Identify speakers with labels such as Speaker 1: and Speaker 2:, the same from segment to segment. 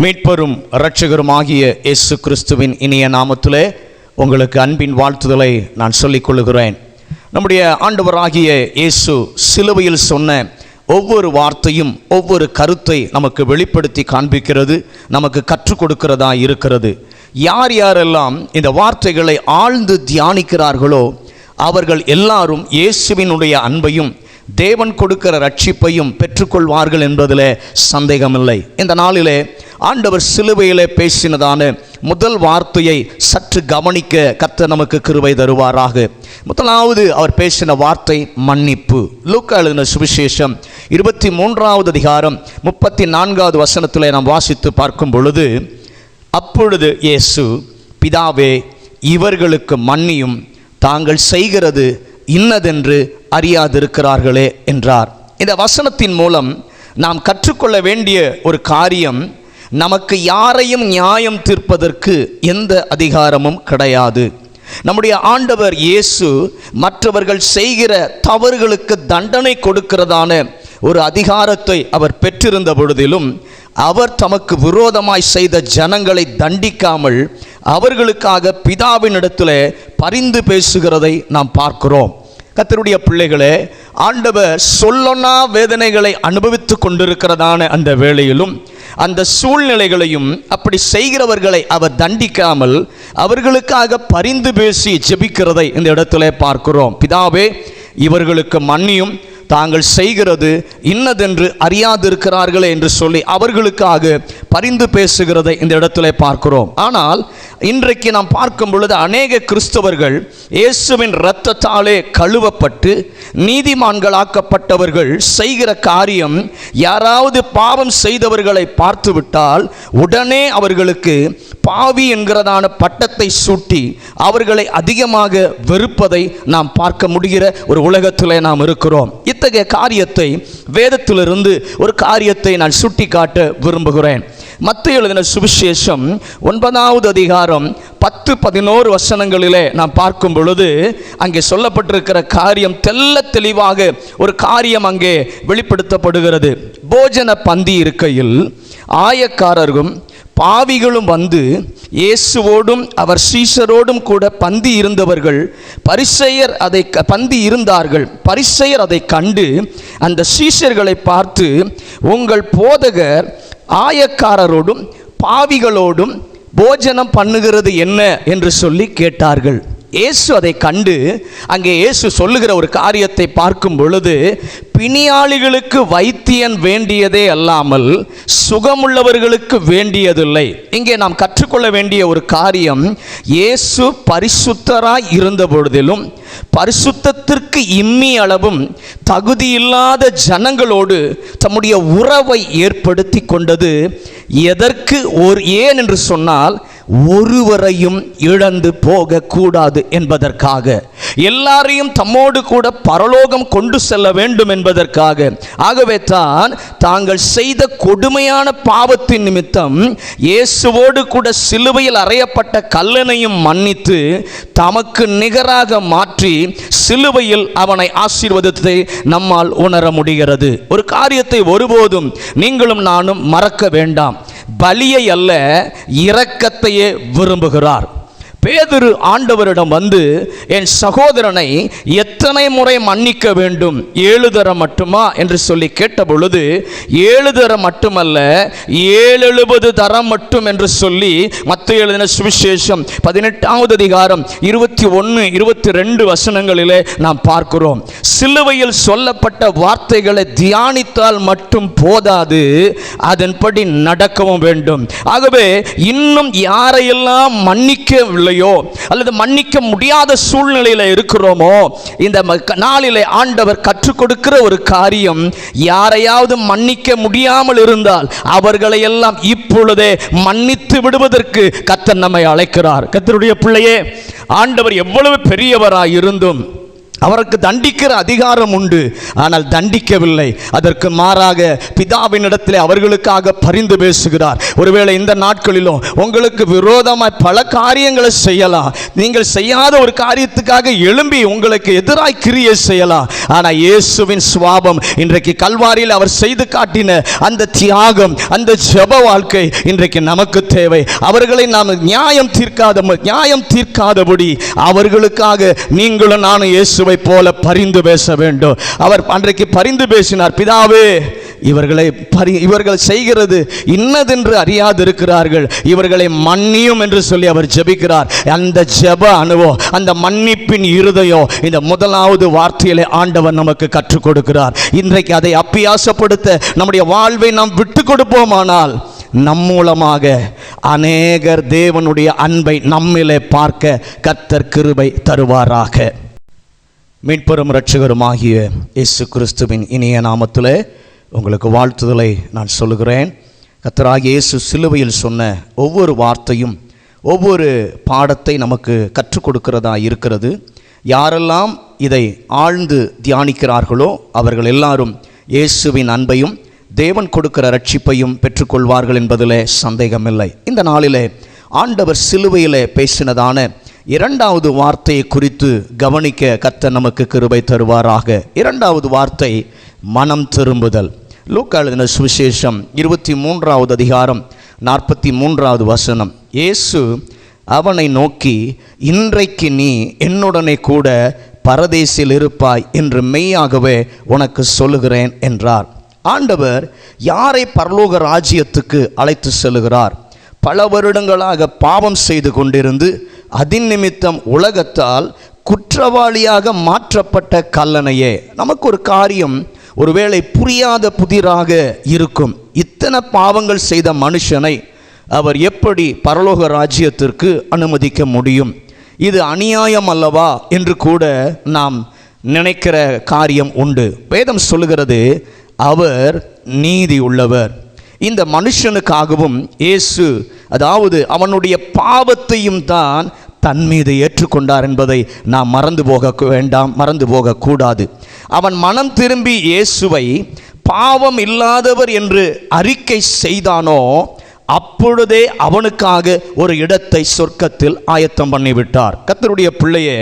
Speaker 1: மீட்பரும் இரட்சகருமாகிய இயேசு கிறிஸ்துவின் இனிய நாமத்திலே உங்களுக்கு அன்பின் வாழ்த்துதலை நான் சொல்லிக் கொள்கிறேன். நம்முடைய ஆண்டவராகிய இயேசு சிலுவையில் சொன்ன ஒவ்வொரு வார்த்தையும் ஒவ்வொரு கருத்தை நமக்கு வெளிப்படுத்தி காண்பிக்கிறது, நமக்கு கற்றுக் கொடுக்கிறதா இருக்கிறது. யார் யாரெல்லாம் இந்த வார்த்தைகளை ஆழ்ந்து தியானிக்கிறார்களோ அவர்கள் எல்லாரும் இயேசுவினுடைய அன்பையும் தேவன் கொடுக்கிற ரட்சிப்பையும் பெற்றுக்கொள்வார்கள் என்பதில் சந்தேகமில்லை. இந்த நாளிலே ஆண்டவர் சிலுவையிலே பேசினதான முதல் வார்த்தையை சற்று கவனிக்க கர்த்தர் நமக்கு கிருபை தருவாராக. முதலாவது அவர் பேசின வார்த்தை மன்னிப்பு. லூக்கா எழுதின சுவிசேஷம் 23வது அதிகாரம் 34வது வசனத்திலே நாம் வாசித்து பார்க்கும் பொழுது, அப்பொழுது இயேசு, பிதாவே, இவர்களுக்கு மன்னியும், தாங்கள் செய்கிறது இன்னதென்று அறியாதிருக்கிறார்களே என்றார். இந்த வசனத்தின் மூலம் நாம் கற்றுக்கொள்ள வேண்டிய ஒரு காரியம், நமக்கு யாரையும் நியாயம் தீர்ப்பதற்கு எந்த அதிகாரமும் கிடையாது. நம்முடைய ஆண்டவர் இயேசு மற்றவர்கள் செய்கிற தவறுகளுக்கு தண்டனை கொடுக்கிறதான ஒரு அதிகாரத்தை அவர் பெற்றிருந்த பொழுதிலும் அவர் தமக்கு விரோதமாய் செய்த ஜனங்களை தண்டிக்காமல் அவர்களுக்காக பிதாவினிடத்தில் பரிந்து பேசுகிறதை நாம் பார்க்கிறோம். கர்த்தருடைய பிள்ளைகளே, ஆண்டவர் சொல்லொன்னா வேதனைகளை அனுபவித்து கொண்டிருக்கிறதான அந்த வேளையிலும் அந்த சூழ்நிலைகளையும் அப்படி செய்கிறவர்களை அவர் தண்டிக்காமல் அவர்களுக்காக பரிந்து பேசி ஜெபிக்கிறதை இந்த இடத்துல பார்க்கிறோம். பிதாவே, இவர்களுக்கு மன்னியும், தாங்கள் செய்கிறது இன்னதென்று அறியாதிருக்கிறார்களே என்று சொல்லி அவர்களுக்காக பரிந்து பேசுகிறதை இந்த இடத்துல பார்க்கிறோம். ஆனால் இன்றைக்கு நாம் பார்க்கும் பொழுது அநேக கிறிஸ்தவர்கள் இயேசுவின் இரத்தத்தாலே கழுவப்பட்டு நீதிமான்களாக்கப்பட்டவர்கள் செய்கிற காரியம், யாராவது பாவம் செய்தவர்களை பார்த்துவிட்டால் உடனே அவர்களுக்கு பாவி என்கிறதான பட்டத்தை சூட்டி அவர்களை அதிகமாக வெறுப்பதை நாம் பார்க்க முடிகிற ஒரு உலகத்தில் நாம் இருக்கிறோம். இத்தகைய காரியத்தை வேதத்திலிருந்து ஒரு காரியத்தை நான் சுட்டி காட்ட விரும்புகிறேன். மத்தேயு எழுதின சுவிசேஷம் 9வது அதிகாரம் 10-11 வசனங்களிலே நாம் பார்க்கும் பொழுது அங்கே சொல்லப்பட்டிருக்கிற காரியம் தெல்ல தெளிவாக ஒரு காரியம் அங்கே வெளிப்படுத்தப்படுகிறது. போஜன பந்தி இருக்கையில் ஆயக்காரரும் பாவிகளும் வந்து இயேசுவோடும் அவர் சீஷரோடும் கூட பந்தி இருந்தவர்கள் பரிசேயர் அதை கண்டு அந்த சீஷர்களை பார்த்து, உங்கள் போதகர் ஆயக்காரரோடும் பாவிகளோடும் போஜனம் பண்ணுகிறது என்ன என்று சொல்லி கேட்டார்கள். இயேசு அதை கண்டு அங்கே இயேசு சொல்லுகிற ஒரு காரியத்தை பார்க்கும் பொழுது, பிணியாளிகளுக்கு வைத்தியன் வேண்டியதே அல்லாமல் சுகமுள்ளவர்களுக்கு வேண்டியதில்லை. இங்கே நாம் கற்றுக்கொள்ள வேண்டிய ஒரு காரியம், இயேசு பரிசுத்தராய் இருந்த பொழுதிலும் பரிசுத்தத்திற்கு இம்மி அளவும் தகுதியில்லாத ஜனங்களோடு தம்முடைய உறவை ஏற்படுத்தி கொண்டது எதற்கு? ஏன் என்று சொன்னால், ஒருவரையும் இழந்து போக கூடாது என்பதற்காக, எல்லாரையும் தம்மோடு கூட பரலோகம் கொண்டு செல்ல வேண்டும் என்பதற்காக. ஆகவே தான் தாங்கள் செய்த கொடுமையான பாவத்தின் நிமித்தம் இயேசுவோடு கூட சிலுவையில் அறையப்பட்ட கல்லனையும் மன்னித்து தமக்கு நிகராக மாற்றி சிலுவையில் அவனை ஆசீர்வதித்ததை நம்மால் உணர முடிகிறது. ஒரு காரியத்தை ஒருபோதும் நீங்களும் நானும் மறக்க வேண்டாம். பலியை அல்ல, இரக்கத்தையே விரும்புகிறார். பேதுரு ஆண்டவரிடம் வந்து, என் சகோதரனை எத்தனை முறை மன்னிக்க வேண்டும்? 7 தரம் மட்டுமா என்று சொல்லி கேட்ட பொழுது, 7 தரம் மட்டுமல்ல, 70 தரம் மட்டும் என்று சொல்லி மத்தேயு எழுதின சுவிசேஷம் 18வது அதிகாரம் 21-22 வசனங்களிலே நாம் பார்க்கிறோம். சிலுவையில் சொல்லப்பட்ட வார்த்தைகளை தியானித்தால் மட்டும் போதாது, அதன்படி நடக்கவும் வேண்டும். ஆகவே இன்னும் யாரையெல்லாம் மன்னிக்கவில்லை அல்லது மன்னிக்க முடியாத சூழ்நிலையில் இருக்கிறோமோ, இந்த நாளிலே ஆண்டவர் கற்றுக் கொடுக்கிற ஒரு காரியம், யாரையாவது மன்னிக்க முடியாமல் இருந்தால் அவர்களை எல்லாம் இப்பொழுதே மன்னித்து விடுவதற்கு கர்த்தர் நம்மை அழைக்கிறார். கர்த்தருடைய பிள்ளையே, ஆண்டவர் எவ்வளவு பெரியவராய் இருந்தும் அவருக்கு தண்டிக்கிற அதிகாரம் உண்டு, ஆனால் தண்டிக்கவில்லை. அதற்கு மாறாக பிதாவினிடத்தில் அவர்களுக்காக பரிந்து பேசுகிறார். ஒருவேளை இந்த நாட்களிலும் உங்களுக்கு விரோதமாய் பல காரியங்களை செய்யலாம். நீங்கள் செய்யாத ஒரு காரியத்துக்காக எழும்பி உங்களுக்கு எதிராய் கிரியை செய்யலாம். ஆனால் இயேசுவின் சுவாபம் இன்றைக்கு கல்வாரியில் அவர் செய்து காட்டின அந்த தியாகம், அந்த ஜெப வாழ்க்கை இன்றைக்கு நமக்கு தேவை. அவர்களை நாம் நியாயம் தீர்க்காதபடி அவர்களுக்காக நீங்களும் நானும் இயேசுவை போல பரிந்து பேச வேண்டும். அவர் அன்றைக்கு பரிந்து பேசினார். பிதாவே, இவர்கள் செய்கிறது இன்னதென்று அறியாதிருக்கிறார்கள், இவர்களை மன்னியும் என்று சொல்லி அவர் ஜெபிக்கிறார். அந்த ஜெப அனுபவம், அந்த மன்னிப்பின் இருதயம் இந்த முதலாவது வார்த்தையிலே ஆண்டவர் நமக்கு கற்றுக் கொடுக்கிறார். இன்றைக்கு அதை அப்பியாசப்படுத்த நம்முடைய வாழ்வை நாம் விட்டு கொடுப்போமானால் நம் மூலமாக அநேகர் தேவனுடைய அன்பை நம்மிலே பார்க்க கர்த்தர் கிருபை தருவாராக. மீட்பரும் இரட்சகருமாகிய இயேசு கிறிஸ்துவின் இனிய நாமத்திலே உங்களுக்கு வாழ்த்துதலை நான் சொல்லுகிறேன். கர்த்தராகிய இயேசு சிலுவையில் சொன்ன ஒவ்வொரு வார்த்தையும் ஒவ்வொரு பாடத்தை நமக்கு கற்றுக் கொடுக்கிறதா இருக்கிறது. யாரெல்லாம் இதை ஆழ்ந்து தியானிக்கிறார்களோ அவர்கள் எல்லாரும் இயேசுவின் அன்பையும் தேவன் கொடுக்கிற ரட்சிப்பையும் பெற்றுக்கொள்வார்கள் என்பதிலே சந்தேகமில்லை. இந்த நாளிலே ஆண்டவர் சிலுவையிலே பேசினதான இரண்டாவது வார்த்தையை குறித்து கவனிக்க கர்த்தர் நமக்கு கிருபை தருவாராக. இரண்டாவது வார்த்தை மனம் திரும்புதல். லூக்கா எழுதின சுவிசேஷம் 23வது அதிகாரம் 43வது வசனம். இயேசு அவனை நோக்கி, இன்றைக்கு நீ என்னுடனே கூட பரதேசில் இருப்பாய் என்று மெய்யாகவே உனக்கு சொல்லுகிறேன் என்றார். ஆண்டவர் யாரை பரலோக ராஜ்யத்துக்கு அழைத்து செல்லுகிறார்? பல வருடங்களாக பாவம் செய்து கொண்டிருந்து அதின் நிமித்தம் உலகத்தால் குற்றவாளியாக மாற்றப்பட்ட கல்லனையே. நமக்கு ஒரு காரியம் ஒருவேளை புரியாத புதிராக இருக்கும். இத்தனை பாவங்கள் செய்த மனுஷனை அவர் எப்படி பரலோக ராஜ்யத்திற்கு அனுமதிக்க முடியும்? இது அநியாயம் அல்லவா என்று கூட நாம் நினைக்கிற காரியம் உண்டு. வேதம் சொல்லுகிறது, அவர் நீதி உள்ளவர். இந்த மனுஷனுக்காகவும் இயேசு, அதாவது அவனுடைய பாவத்தையும் தான் தன் மீது ஏற்றுக்கொண்டார் என்பதை நாம் மறந்து போகக்கூடாது. அவன் மனம் திரும்பி இயேசுவை பாவம் இல்லாதவர் என்று அறிக்கை செய்தானோ அப்பொழுதே அவனுக்காக ஒரு இடத்தை சொர்க்கத்தில் ஆயத்தம் பண்ணிவிட்டார். கர்த்தருடைய பிள்ளையே,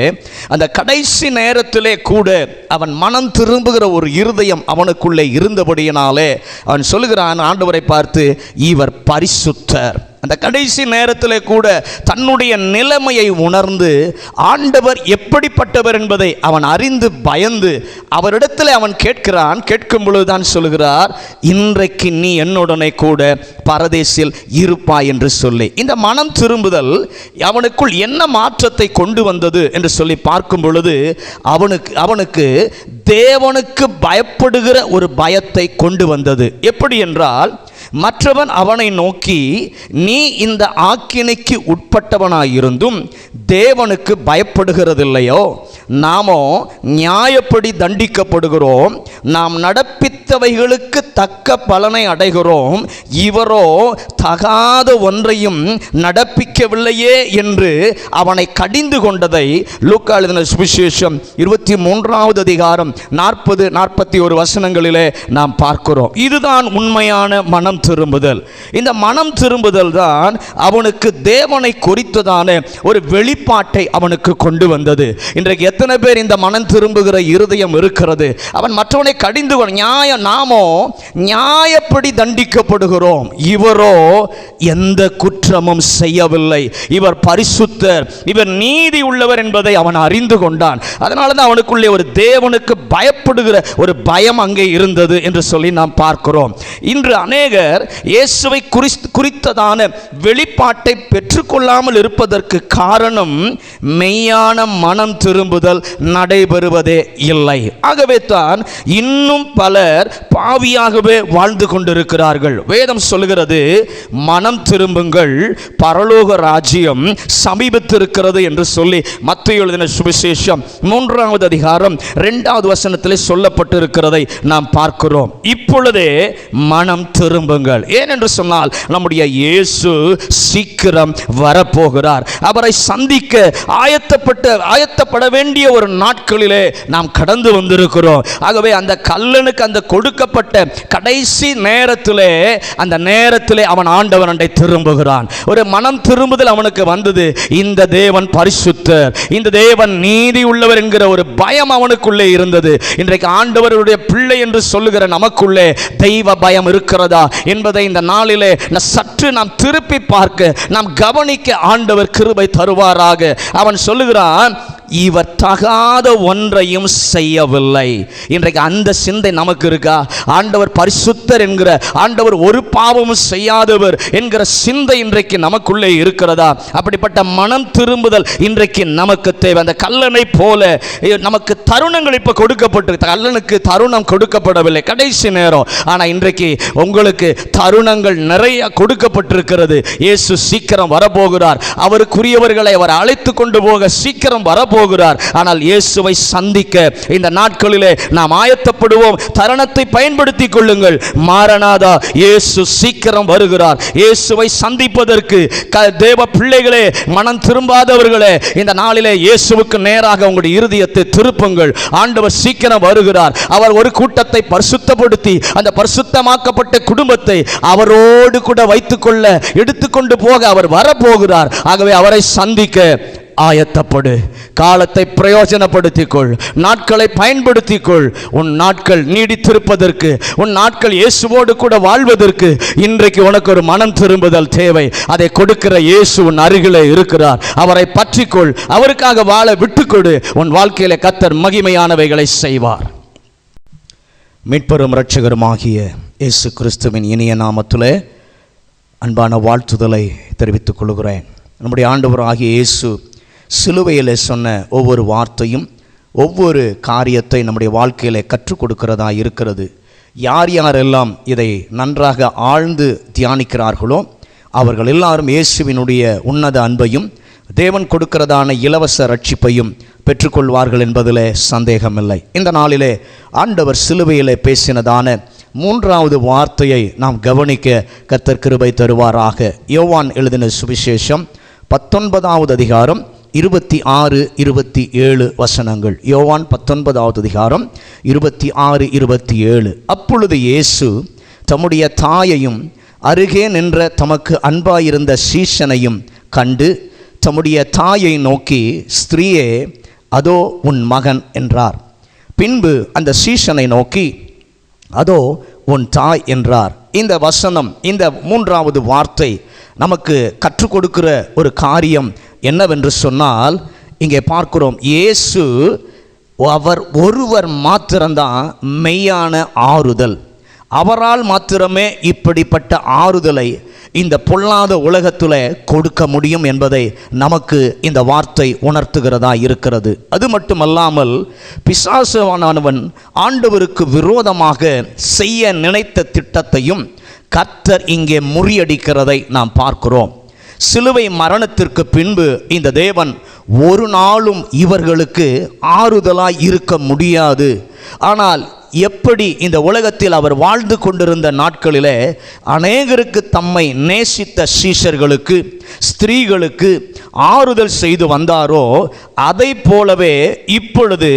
Speaker 1: அந்த கடைசி நேரத்திலே கூட அவன் மனம் திரும்புகிற ஒரு இருதயம் அவனுக்குள்ளே இருந்தபடியினாலே அவன் சொல்லுகிறான் ஆண்டவரை பார்த்து, இவர் பரிசுத்தர். அந்த கடைசி நேரத்திலே கூட தன்னுடைய நிலைமையை உணர்ந்து ஆண்டவர் எப்படிப்பட்டவர் என்பதை அவன் அறிந்து பயந்து அவரிடத்தில் அவன் கேட்கிறான். கேட்கும் பொழுதுதான் சொல்லுகிறார், இன்றைக்கு நீ என்னுடனே கூட பரதேசில் இருப்பாய் என்று சொல்லி. இந்த மனம் திரும்புதல் அவனுக்குள் என்ன மாற்றத்தை கொண்டு வந்தது என்று சொல்லி பார்க்கும் பொழுது அவனுக்கு தேவனுக்கு பயப்படுகிற ஒரு பயத்தை கொண்டு வந்தது. எப்படி என்றால், மற்றவன் அவனை நோக்கி, நீ இந்த ஆக்கினைக்கு உட்பட்டவனாயிருந்தும் தேவனுக்கு பயப்படுகிறதில்லையோ? நாமோ நியாயப்படி தண்டிக்கப்படுகிறோம், நாம் நடப்பித்தவைகளுக்கு தக்க பலனை அடைகிறோம், இவரோ தகாத ஒன்றையும் நடப்பிக்கவில்லையே என்று அவனை கடிந்து கொண்டதை லூக்கா எழுதின சுவிசேஷம் 23வது அதிகாரம் 40-41 வசனங்களிலே நாம் பார்க்கிறோம். இதுதான் உண்மையான மனம் திரும்புதல். இந்த மனம் திரும்புதல் தான் அவனுக்கு தேவனை குறித்ததான ஒரு வெளிப்பாட்டை அவனுக்கு கொண்டு வந்தது. இன்றைக்கு எத்தனை பேர் இந்த மனம் திரும்புகிற இருதயம் இருக்கிறது? அவன் மற்றவனை கடிந்து நாமோ நியாயப்படி தண்டிக்கப்படுகிறோம், இவரோ எந்த குற்றமும் செய்யவில்லை, இவர் பரிசுத்தர், இவர் நீதி உள்ளவர் என்பதை அவன் அறிந்து கொண்டான். அதனால தான் அவனுக்குள்ளே ஒரு தேவனுக்கு பயப்படுகிற ஒரு பயம் அங்கே இருந்தது என்று சொல்லி நாம் பார்க்கிறோம். இன்று அநேகர் இயேசுவை குறித்ததான வெளிப்பாட்டை பெற்றுக்கொள்ளாமல் இருப்பதற்கு காரணம் மெய்யான மனம் திரும்புதல் நடைபெறுவதே இல்லை. ஆகவே தான் இன்னும் பலர் பாவியாகவே வாழ்ந்து கொண்டிருக்கிறார்கள். வேதம் சொல்கிறது, மனம் திரும்புங்கள், பரலோக ராஜ்யம் சமீபத்திருக்கிறது என்று சொல்லி மத்தேயு எழுதின சுவிசேஷம் 3வது அதிகாரம் 2வது வசனத்திலே சொல்லப்பட்டிருக்கிறதை நாம் பார்க்கிறோம். இப்பொழுதே மனம் திரும்புங்கள். கொள்ளுங்கள். ஏனென்று சொன்னால் நம்முடைய இயேசு சீக்கிரம் வரப்போகிறார். அவரை சந்திக்க ஆயத்தப்பட வேண்டிய ஒரு நாட்களிலே நாம் கடந்து வந்திருக்கிறோம். ஆகவே அந்த கல்லனுக்கு அந்த கொடுக்கப்பட்ட கடைசி நேரத்திலே, அந்த நேரத்திலே அவன் ஆண்டவன் அண்டை திரும்புகிறான். ஒரு மனம் திரும்புதல் அவனுக்கு வந்தது. இந்த தேவன் பரிசுத்தர், இந்த தேவன் நீதி உள்ளவர் என்கிற ஒரு பயம் அவனுக்குள்ளே இருந்தது. இன்றைக்கு ஆண்டவருடைய பிள்ளை என்று சொல்லுகிற நமக்குள்ளே தெய்வ பயம் இருக்கிறதா என்பதை இந்த நாளிலே சற்று நாம் திருப்பி பார்க்க, நாம் கவனிக்க ஆண்டவர் கிருபை தருவாராக. அவன் சொல்லுகிறான், இவர் தகாத ஒன்றையும் செய்யவில்லை. இன்றைக்கு அந்த சிந்தை நமக்கு இருக்கா? ஆண்டவர் பரிசுத்தர் என்கிற, ஆண்டவர் ஒரு பாவமும் செய்யாதவர் என்கிற சிந்தை இன்றைக்கு நமக்குள்ளே இருக்கிறதா? அப்படிப்பட்ட மனம் திரும்புதல் இன்றைக்கு நமக்கு தேவை. அந்த கல்லனை போல நமக்கு தருணங்கள் இப்ப கொடுக்கப்பட்டு, கல்லனுக்கு தருணம் கொடுக்கப்படவில்லை, கடைசி நேரம். ஆனா இன்றைக்கு உங்களுக்கு தருணங்கள் நிறைய கொடுக்கப்பட்டிருக்கிறது. இயேசு சீக்கிரம் வரப்போகிறார். அவருக்குரியவர்களை அவர் அழைத்து கொண்டு போக சீக்கிரம் வரப்போகிறார். ஆனால் இயேசுவை சந்திக்க இந்த நாட்களிலே நாம் ஆயத்தப்படுவோம். தருணத்தை பயன்படுத்திக் கொள்ளுங்கள். மாரநாதா, இயேசு சீக்கிரம் வருகிறார். இயேசுவை சந்திப்பதற்கு தேவ பிள்ளைகளே, மனம் திரும்பாதவர்களே, இந்த நாளிலே இயேசுவுக்கு நேராக உங்களுடைய இருதயத்தை திருப்புங்கள். ஆண்டவர் சீக்கிரம் வருகிறார். அவர் ஒரு கூட்டத்தை பரிசுத்தப்படுத்தி அந்த பரிசுத்தமாக்கப்பட்ட குடும்பத்தை அவரோடு கூட வைத்துக்கொள்ள, எடுத்துக்கொண்டு போக அவர் வரப்போகிறார். ஆகவே அவரை சந்திக்க ஆயத்தப்படு. காலத்தை பிரயோஜனப்படுத்திக்கொள், நாட்களை பயன்படுத்திக்கொள். உன் நாட்கள் நீடித்திருப்பதற்கு, உன் நாட்கள் இயேசுவோடு கூட வாழ்வதற்கு இன்றைக்கு உனக்கு ஒரு மனம் திரும்புதல் தேவை. அதை கொடுக்கிற இயேசு உன் அருகிலே இருக்கிறார். அவரை பற்றிக்கொள், அவருக்காக வாழ விட்டுக்கொடு. உன் வாழ்க்கையிலே கர்த்தர் மகிமையானவைகளை செய்வார். மீட்பெரும் இரட்சகருமாகிய இயேசு கிறிஸ்துவின் இனிய நாமத்திலே அன்பான வாழ்த்துதலை தெரிவித்துக் கொள்கிறேன். நம்முடைய ஆண்டவராகிய இயேசு சிலுவையில் சொன்ன ஒவ்வொரு வார்த்தையும் ஒவ்வொரு காரியத்தை நம்முடைய வாழ்க்கையில் கற்றுக் கொடுக்கிறதா இருக்கிறது. யார் யாரெல்லாம் இதை நன்றாக ஆழ்ந்து தியானிக்கிறார்களோ அவர்கள் எல்லாரும் இயேசுவினுடைய உன்னத அன்பையும் தேவன் கொடுக்கிறதான இலவச ரட்சிப்பையும் பெற்றுக்கொள்வார்கள் என்பதிலே சந்தேகமில்லை. இந்த நாளிலே ஆண்டவர் சிலுவையிலே பேசினதான மூன்றாவது வார்த்தையை நாம் கவனிக்க கர்த்தர் கிருபை தருவாராக. யோவான் எழுதின சுவிசேஷம் 19வது அதிகாரம் 26, 27 வசனங்கள். யோவான் 19வது அதிகாரம் 26, 27. அப்பொழுது இயேசு தம்முடைய தாயையும் அருகே நின்ற தமக்கு அன்பாயிருந்த சீஷனையும் கண்டு தம்முடைய தாயை நோக்கி, ஸ்திரீயே, அதோ உன் மகன் என்றார். பின்பு அந்த சீஷனை நோக்கி, அதோ உன் தாய் என்றார். இந்த வசனம், இந்த மூன்றாவது வார்த்தை நமக்கு கற்றுக் கொடுக்கிற ஒரு காரியம் என்னவென்று சொன்னால், இங்கே பார்க்கிறோம், இயேசு அவர் ஒருவர் மாத்திரம்தான் மெய்யான ஆறுதல். அவரால் மாத்திரமே இப்படிப்பட்ட ஆறுதலை இந்த பொல்லாத உலகத்தில் கொடுக்க முடியும் என்பதை நமக்கு இந்த வார்த்தை உணர்த்துகிறதா இருக்கிறது. அது மட்டுமல்லாமல் பிசாசானவன் ஆண்டவருக்கு விரோதமாக செய்ய நினைத்த திட்டத்தையும் கர்த்தர் இங்கே முறியடிக்கிறதை நாம் பார்க்கிறோம். சிலுவை மரணத்திற்கு பின்பு இந்த தேவன் ஒரு நாளும் இவர்களுக்கு ஆறுதலாய் இருக்க முடியாது. ஆனால் எப்படி இந்த உலகத்தில் அவர் வாழ்ந்து கொண்டிருந்த நாட்களிலே அநேகருக்கு தம்மை நேசித்த சீஷர்களுக்கு, ஸ்திரீகளுக்கு ஆறுதல் செய்து வந்தாரோ, அதை போலவே இப்பொழுது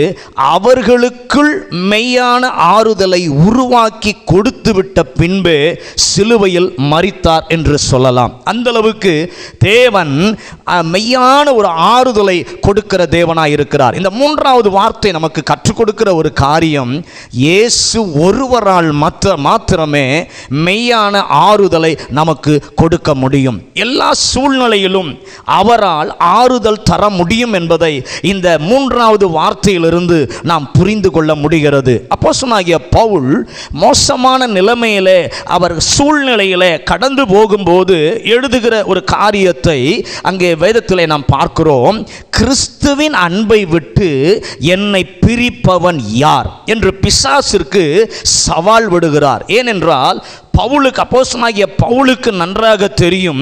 Speaker 1: அவர்களுக்குள் மெய்யான ஆறுதலை உருவாக்கி கொடுத்துவிட்ட பின்பு சிலுவையில் மரித்தார் என்று சொல்லலாம். அந்த அளவுக்கு தேவன் மெய்யான ஒரு ஆறுதலை கொடுக்கிற தேவனாய் இருக்கிறார். இந்த மூன்றாவது வார்த்தை நமக்கு கற்றுக் கொடுக்கிற ஒரு காரியம், இயேசு ஒருவரால் மாத்திரமே மெய்யான ஆறுதலை நமக்கு கொடுக்க முடியும். எல்லா சூழ்நிலையிலும் அவரால் ஆறுதல் தர முடியும் என்பதை இந்த மூன்றாவது வார்த்தையிலிருந்து நாம் புரிந்து கொள்ள முடிகிறது. அப்போஸ்தலனாகிய பவுல் மோசமான நிலைமையிலே, அவர் சூழ்நிலையிலே கடந்து போகும்போது எழுதுகிற ஒரு காரியத்தை அங்கே வேதத்திலே நாம் பார்க்கிறோம். கிறிஸ்துவின் அன்பை விட்டு என்னை பிரிப்பவன் யார் என்று பிசாசிற்கு சவால் விடுகிறார். ஏனென்றால் பவுலுக்கு, அப்போஸ்தலனாகிய பவுலுக்கு நன்றாக தெரியும்,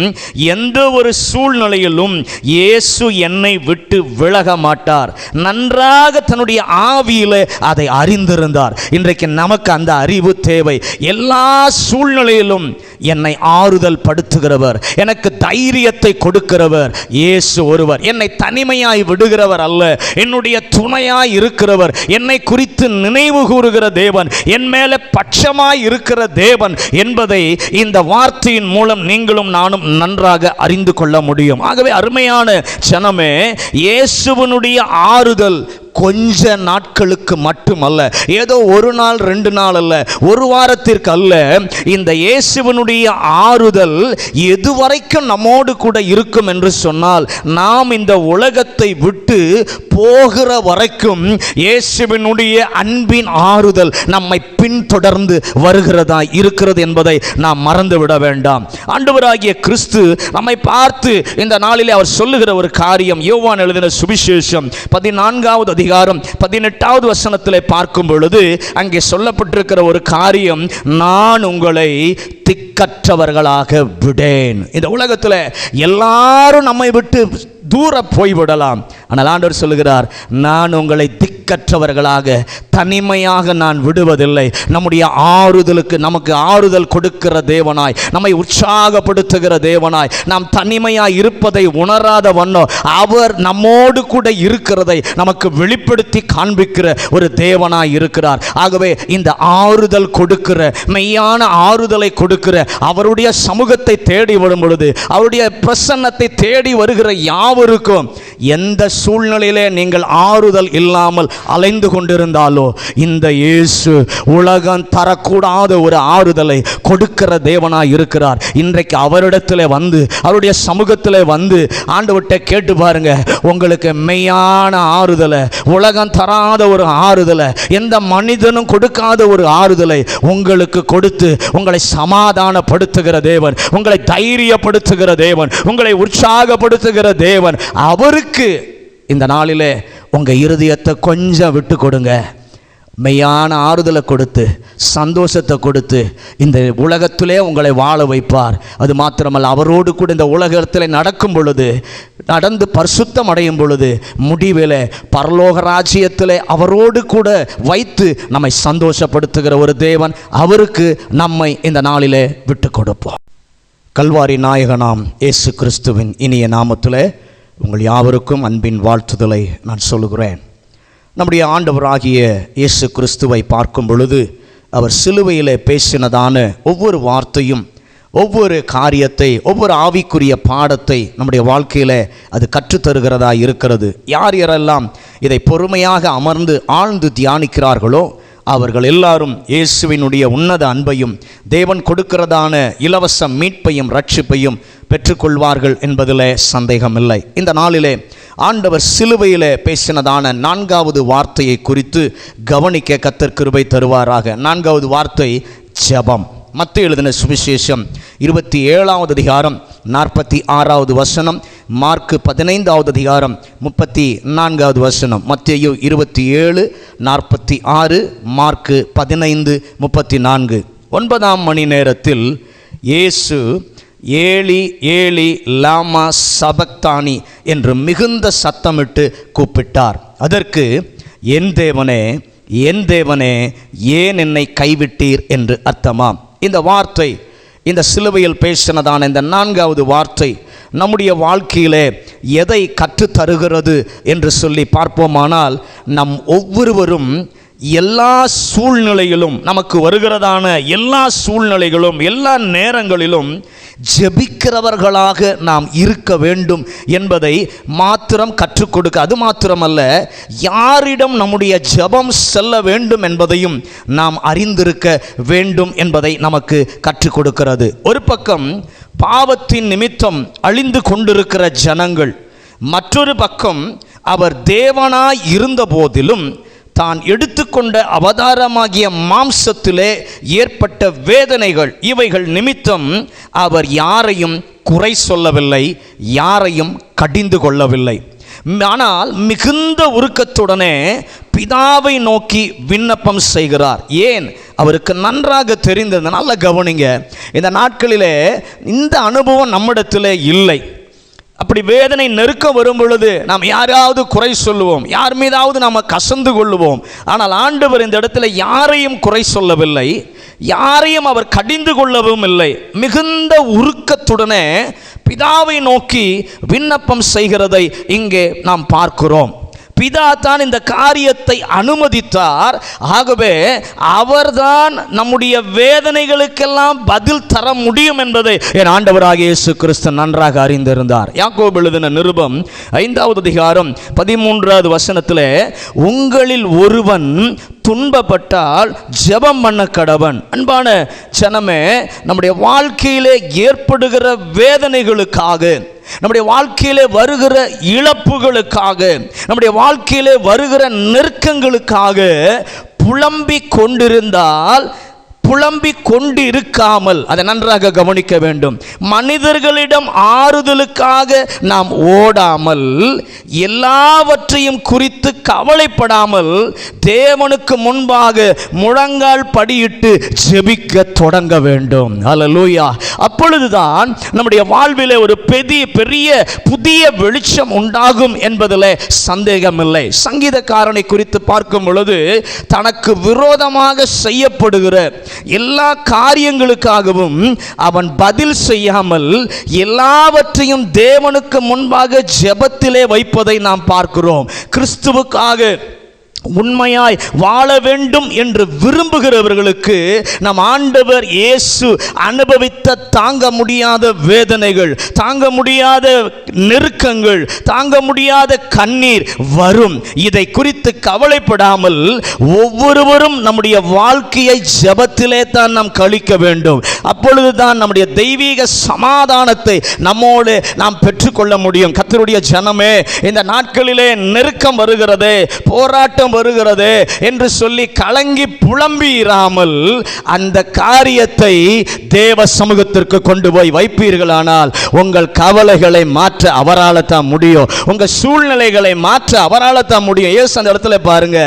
Speaker 1: எந்த ஒரு சூழ்நிலையிலும் இயேசு என்னை விட்டு விலக மாட்டார். நன்றாக தன்னுடைய ஆவியிலே அதை அறிந்திருந்தார். இன்றைக்கு நமக்கு அந்த அறிவு தேவை. எல்லா சூழ்நிலையிலும் என்னை ஆறுதல் படுத்துகிறவர், எனக்கு தைரியத்தை கொடுக்கிறவர் இயேசு ஒருவர். என்னை தனிமையாய் விடுகிறவர் அல்ல, என்னுடைய துணையாய் இருக்கிறவர், என்னை குறித்து நினைவு கூறுகிற தேவன், என் மேலே பட்சமாய் இருக்கிற தேவன் என்பதை இந்த வார்த்தையின் மூலம் நீங்களும் நானும் நன்றாக அறிந்து கொள்ள முடியும். ஆகவே அருமையான ஜனமே, இயேசுவினுடைய ஆறுதல் கொஞ்ச நாட்களுக்கு மட்டுமல்ல, ஏதோ ஒரு நாள் 2 நாள் அல்ல, ஒரு வாரத்திற்கு அல்ல. இந்த இயேசுவினுடைய ஆறுதல் எதுவரைக்கும் நம்மோடு கூட இருக்கும் என்று சொன்னால், நாம் இந்த உலகத்தை விட்டு போகிற வரைக்கும் இயேசுவினுடைய அன்பின் ஆறுதல் நம்மை பின்தொடர்ந்து வருகிறதா இருக்கிறது என்பதை நாம் மறந்துவிட வேண்டாம். ஆண்டவராகிய கிறிஸ்து நம்மை பார்த்து இந்த நாளிலே அவர் சொல்லுகிற ஒரு காரியம், யோவான் எழுதின சுவிசேஷம் 14வது அதிகாரம் 18வது வசனத்திலே பார்க்கும் பொழுது அங்கே சொல்லப்பட்டிருக்கிற ஒரு காரியம், நான் உங்களை திக்கற்றவர்களாக விடேன். இந்த உலகத்தில் எல்லாரும் நம்மை விட்டு தூர போய்விடலாம், ஆனால் ஆண்டவர் சொல்லுகிறார், நான் உங்களை திக்கற்றவர்களாக தனிமையாக நான் விடுவதில்லை. நம்முடைய ஆறுதலுக்கு, நமக்கு ஆறுதல் கொடுக்கிற தேவனாய், நம்மை உற்சாகப்படுத்துகிற தேவனாய், நாம் தனிமையாய் இருப்பதை உணராத வண்ணம் அவர் நம்மோடு கூட இருக்கிறதை நமக்கு வெளிப்படுத்தி காண்பிக்கிற ஒரு தேவனாய் இருக்கிறார். ஆகவே இந்த ஆறுதல் கொடுக்கிற, மெய்யான ஆறுதலை கொடுக்கிற அவருடைய சமூகத்தை தேடி வரும் பொழுது, அவருடைய பிரசன்னத்தை தேடி வருகிற யாவருக்கும், எந்த சூழ்நிலையிலே நீங்கள் ஆறுதல் இல்லாமல் அலைந்து கொண்டிருந்தாலோ, இந்த இயேசு உலகம் தரக்கூடாத ஒரு ஆறுதலை கொடுக்கிற தேவனாய் இருக்கிறார். இன்றைக்கு அவரிடத்தில் வந்து, அவருடைய சமூகத்தில் வந்து ஆண்டவர்கிட்ட கேட்டு பாருங்க, உங்களுக்கு மெய்யான ஆறுதலை, உலகம் தராத ஒரு ஆறுதலை, எந்த மனிதனும் கொடுக்காத ஒரு ஆறுதலை உங்களுக்கு கொடுத்து உங்களை சமாதானப்படுத்துகிற தேவன், உங்களை தைரியப்படுத்துகிற தேவன், உங்களை உற்சாகப்படுத்துகிற தேவன், அவருக்கு இந்த நாளிலே உங்கள் இருதயத்தை கொஞ்சம் விட்டு கொடுங்க. மெய்யான ஆறுதலை கொடுத்து, சந்தோஷத்தை கொடுத்து இந்த உலகத்திலே உங்களை வாழ வைப்பார். அது மாத்திரமல்ல, அவரோடு கூட இந்த உலகத்தில் நடக்கும் பொழுது, நடந்து பரிசுத்தம் அடையும் பொழுது, முடிவில் பரலோக ராஜ்யத்தில் அவரோடு கூட வைத்து நம்மை சந்தோஷப்படுத்துகிற ஒரு தேவன், அவருக்கு நம்மை இந்த நாளிலே விட்டு கொடுப்போம். கல்வாரி நாயகனாம் இயேசு கிறிஸ்துவின் இனிய நாமத்தில் உங்கள் யாவருக்கும் அன்பின் வாழ்த்துதலை நான் சொல்லுகிறேன். நம்முடைய ஆண்டவராகிய இயேசு கிறிஸ்துவை பார்க்கும் பொழுது, அவர் சிலுவையில் பேசினதான ஒவ்வொரு வார்த்தையும், ஒவ்வொரு காரியத்தை, ஒவ்வொரு ஆவிக்குரிய பாடத்தை நம்முடைய வாழ்க்கையில் அது கற்றுத்தருகிறதா இருக்கிறது. யார் யாரெல்லாம் இதை பொறுமையாக அமர்ந்து ஆழ்ந்து தியானிக்கிறார்களோ, அவர்கள் எல்லாரும் இயேசுவினுடைய உன்னத அன்பையும், தேவன் கொடுக்கிறதான இலவச மீட்பையும் ரட்சிப்பையும் பெற்றுக்கொள்வார்கள் என்பதில் சந்தேகமில்லை. இந்த நாளிலே ஆண்டவர் சிலுவையில் பேசினதான 4வது வார்த்தையை குறித்து கவனிக்க கர்த்தர் கிருபை தருவாராக. 4வது வார்த்தை ஜெபம். மத்தேயு எழுதின சுவிசேஷம் 27வது அதிகாரம் 46வது வசனம், மார்க்கு 15வது அதிகாரம் 34வது வசனம். மத்தேயு 27:46, மார்க்கு 15:34. 9ஆம் மணி நேரத்தில் இயேசு ஏலி ஏலி லாமா சபக்தானி என்று மிகுந்த சத்தமிட்டு கூப்பிட்டார். அதற்கு, என் தேவனே, என் தேவனே, ஏன் என்னை கைவிட்டீர் என்று அர்த்தமாம். இந்த வார்த்தை, இந்த சிலுவையில் பேசினதான இந்த 4வது வார்த்தை நம்முடைய வாழ்க்கையிலே எதை கற்றுத்தருகிறது என்று சொல்லி பார்ப்போமானால், நம் ஒவ்வொருவரும் எல்லா சூழ்நிலையிலும், நமக்கு வருகிறதான எல்லா சூழ்நிலைகளும், எல்லா நேரங்களிலும் ஜெபிக்கிறவர்களாக நாம் இருக்க வேண்டும் என்பதை மாத்திரம் கற்றுக் கொடுக்க, அது மாத்திரமல்ல, யாரிடம் நம்முடைய ஜெபம் செல்ல வேண்டும் என்பதையும் நாம் அறிந்திருக்க வேண்டும் என்பதை நமக்கு கற்றுக் கொடுக்கிறது. ஒரு பக்கம் பாவத்தின் நிமித்தம் அழிந்து கொண்டிருக்கிற ஜனங்கள், மற்றொரு பக்கம் அவர் தேவனாய் இருந்த போதிலும் தான் எடுத்துக்கொண்ட அவதாரமாகிய மாம்சத்திலே ஏற்பட்ட வேதனைகள், இவைகள் நிமித்தம் அவர் யாரையும் குறை சொல்லவில்லை, யாரையும் கடிந்து கொள்ளவில்லை. ஆனால் மிகுந்த உருக்கத்துடனே பிதாவை நோக்கி விண்ணப்பம் செய்கிறார். ஏன்? அவருக்கு நன்றாக தெரிந்தது. நல்ல கவனிங்க, இந்த நாட்களிலே இந்த அனுபவம் நம்மிடத்தில் இல்லை. அப்படி வேதனை நெருக்க வரும் பொழுது நாம் யாராவது குறை சொல்லுவோம், யார் மீதாவது நாம் கசந்து கொள்ளுவோம். ஆனால் ஆண்டவர் இந்த இடத்துல யாரையும் குறை சொல்லவில்லை, யாரையும் அவர் கடிந்து கொள்ளவும் இல்லை. மிகுந்த உருக்கத்துடனே பிதாவை நோக்கி விண்ணப்பம் செய்கிறதை இங்கே நாம் பார்க்கிறோம். பிதா தான் இந்த காரியத்தை அனுமதித்தார். ஆகவே அவர்தான் நம்முடைய வேதனைகளுக்கெல்லாம் பதில் தர முடியும் என்பதை என் ஆண்டவராகிய இயேசு கிறிஸ்து நன்றாக அறிந்திருந்தார். யாக்கோபு எழுதின நிருபம் 5வது அதிகாரம் 13வது வசனத்திலே, உங்களில் ஒருவன் துன்பப்பட்டால் ஜெபம் பண்ண கடவன். அன்பான ஜனமே, நம்முடைய வாழ்க்கையிலே ஏற்படுகிற வேதனைகளுக்காக, நம்முடைய வாழ்க்கையிலே வருகிற இழப்புகளுக்காக, நம்முடைய வாழ்க்கையிலே வருகிற நெருக்கங்களுக்காக புலம்பிக் கொண்டிருந்தால், புலம்பிக் கொண்டு இருக்காமல், அதை நன்றாக கவனிக்க வேண்டும். மனிதர்களிடம் ஆறுதலுக்காக நாம் ஓடாமல், எல்லாவற்றையும் குறித்து கவலைப்படாமல் தேவனுக்கு முன்பாக முழங்கால் படியிட்டு ஜெபிக்க தொடங்க வேண்டும். ஹல்லேலூயா. அப்பொழுதுதான் நம்முடைய வாழ்விலே ஒரு பெரிய புதிய வெளிச்சம் உண்டாகும் என்பதில் சந்தேகமில்லை. சங்கீதக்காரனை குறித்து பார்க்கும் பொழுது, தனக்கு விரோதமாக செய்யப்படுகிற எல்லா காரியங்களுக்காகவும் அவன் பதில் செய்யாமல் எல்லாவற்றையும் தேவனுக்கு முன்பாக ஜெபத்திலே வைப்பதை நாம் பார்க்கிறோம். கிறிஸ்துவுக்காக உண்மையாய் வாழ வேண்டும் என்று விரும்புகிறவர்களுக்கு நம் ஆண்டவர் இயேசு அனுபவித்த தாங்க முடியாத வேதனைகள், தாங்க முடியாத நெருக்கங்கள், தாங்க முடியாத கண்ணீர் வரும். இதை குறித்து கவலைப்படாமல் ஒவ்வொருவரும் நம்முடைய வாழ்க்கையை ஜெபத்திலே தான் நாம் கழிக்க வேண்டும். அப்பொழுதுதான் நம்முடைய தெய்வீக சமாதானத்தை நம்மோடு நாம் பெற்றுக்கொள்ள முடியும். கர்த்தருடைய ஜனமே, இந்த நாட்களிலே நெருக்கம் வருகிறது, போராட்டம் வருகிறது என்று சொல்லி கலங்கி புலம்பி இராமல் அந்த காரியத்தை தேவ சமூகத்திற்கு கொண்டு போய் வைப்பீர்களானால் உங்கள் கவலைகளை மாற்ற அவரால் தான் முடியும். உங்கள் சூழ்நிலைகளை மாற்ற அவரால் தான் முடியும். இயேசு அந்த இடத்துல பாருங்க,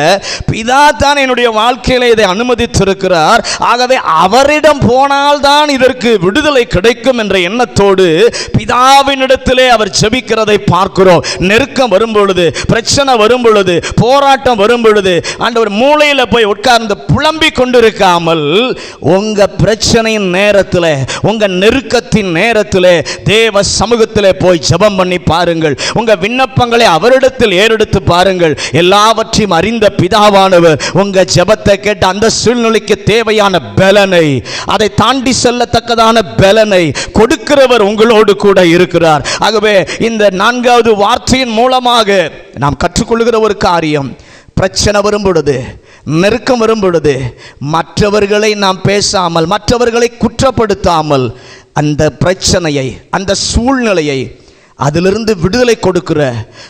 Speaker 1: பிதா தான் என்னுடைய வாழ்க்கையில இதை அனுமதித்திருக்கிறார், ஆகவே அவரிடம் போனால் தான் இதற்கு விடுதலை கிடைக்கும் என்ற எண்ணத்தோடு பிதாவினிடத்திலே அவர் ஜெபிக்கிறதை பார்க்கிறோம். நெருக்கம் வரும் பொழுது, பிரச்சனை வரும் பொழுது, போராட்டம் வரும் பொழுது ஆண்டவர் மூலையில போய் உட்கார்ந்து புலம்பிக் கொண்டிருக்காமல், உங்க பிரச்சனையின் நேரத்தில், உங்க நெருக்கத்தின் நேரத்தில் தேவ சமூகத்தில் போய் ஜெபம் பண்ணி பாருங்கள். உங்க விண்ணப்பங்களை அவரிடத்தில் ஏறெடுத்து பாருங்கள். எல்லாவற்றையும் அறிந்த பிதாவானவர் உங்க ஜெபத்தை கேட்டு அந்த சூழ்நிலைக்கு தேவையான பலனை, அதை தாண்டி செல்லத்தக்கதான பலனை கொடுக்கிறவர் உங்களோடு கூட இருக்கிறார். ஆகவே இந்த 4வது வார்த்தையின் மூலமாக நாம் கற்றுக்கொள்கிற ஒரு காரியம், பிரச்சனை வரும் பொழுது, நெருக்கம் வரும் பொழுது மற்றவர்களை நாம் பேசாமல், மற்றவர்களை குற்றப்படுத்தாமல், அந்த பிரச்சனையை, அந்த சூழ்நிலையை அதிலிருந்து விடுதலை கொடுக்கிற,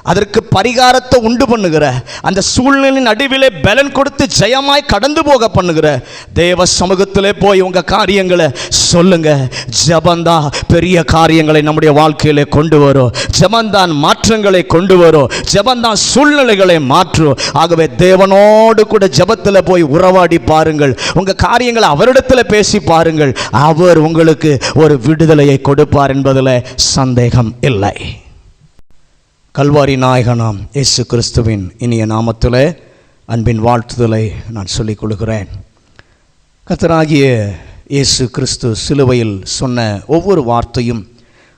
Speaker 1: அதற்கு பரிகாரத்தை உண்டு பண்ணுகிற, அந்த சூழ்நிலையின் நடுவிலே பலன் கொடுத்து ஜெயமாய் கடந்து போக பண்ணுகிற தேவ சமூகத்திலே போய் உங்க காரியங்களை சொல்லுங்க. ஜெபந்தான் பெரிய காரியங்களை நம்முடைய வாழ்க்கையிலே கொண்டு வரும். ஜெபந்தான் மாற்றங்களை கொண்டு வரும். ஜெபந்தான் சூழ்நிலைகளை மாற்றும். ஆகவே தேவனோடு கூட ஜெபத்தில் போய் உறவாடி பாருங்கள். உங்க காரியங்களை அவரிடத்தில் பேசி பாருங்கள். அவர் உங்களுக்கு ஒரு விடுதலையை கொடுப்பார் என்பதில் சந்தேகம் இல்லை. கல்வாரி நாயகனாம் இயேசு கிறிஸ்துவின் இனிய நாமத்திலே அன்பின் வாழ்த்துதலை நான் சொல்லிக் கொள்கிறேன். கர்த்தராகிய இயேசு கிறிஸ்து சிலுவையில் சொன்ன ஒவ்வொரு வார்த்தையும்,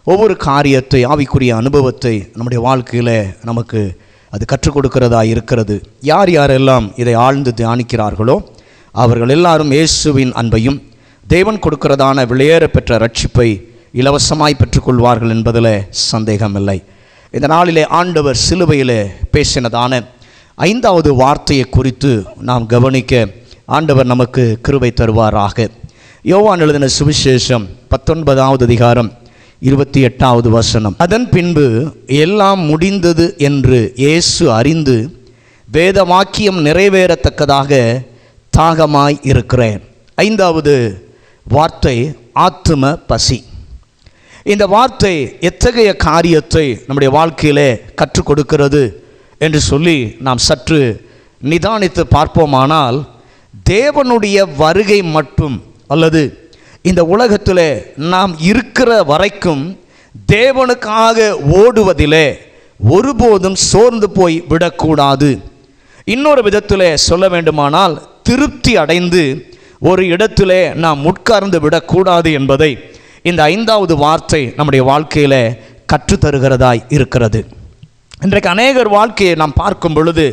Speaker 1: ஒவ்வொரு காரியத்தை, ஆவிக்குரிய அனுபவத்தை நம்முடைய வாழ்க்கையில் நமக்கு அது கற்றுக் கொடுக்கிறதா இருக்கிறது. யார் யாரெல்லாம் இதை ஆழ்ந்து தியானிக்கிறார்களோ அவர்கள் எல்லாரும் இயேசுவின் அன்பையும் தேவன் கொடுக்கிறதான விலையேற பெற்ற ரட்சிப்பை இலவசமாய் பெற்றுக்கொள்வார்கள் என்பதில் சந்தேகமில்லை. இந்த நாளிலே ஆண்டவர் சிலுவையிலே பேசினதான 5வது வார்த்தையை குறித்து நாம் கவனிக்க ஆண்டவர் நமக்கு கிருபை தருவாராக. யோவான் எழுதின சுவிசேஷம் 19வது அதிகாரம் 28வது வசனம். அதன் பின்பு எல்லாம் முடிந்தது என்று இயேசு அறிந்து வேத வாக்கியம் நிறைவேறத்தக்கதாக தாகமாய் இருக்கிறேன். 5வது வார்த்தை ஆத்தும பசி. இந்த வார்த்தை எத்தகைய காரியத்தை நம்முடைய வாழ்க்கையிலே கற்றுக் கொடுக்கிறது என்று சொல்லி நாம் சற்று நிதானித்து பார்ப்போமானால், தேவனுடைய வருகை மட்டும் அல்லது இந்த உலகத்தில் நாம் இருக்கிற வரைக்கும் தேவனுக்காக ஓடுவதிலே ஒருபோதும் சோர்ந்து போய் விடக்கூடாது. இன்னொரு விதத்தில் சொல்ல வேண்டுமானால், திருப்தி அடைந்து ஒரு இடத்திலே நாம் உட்கார்ந்து விடக்கூடாது என்பதை இந்த 5வது வார்த்தை நம்முடைய வாழ்க்கையில் கற்றுத்தருகிறதாய் இருக்கிறது. இன்றைக்கு அநேகர் வாழ்க்கையை நாம் பார்க்கும் பொழுது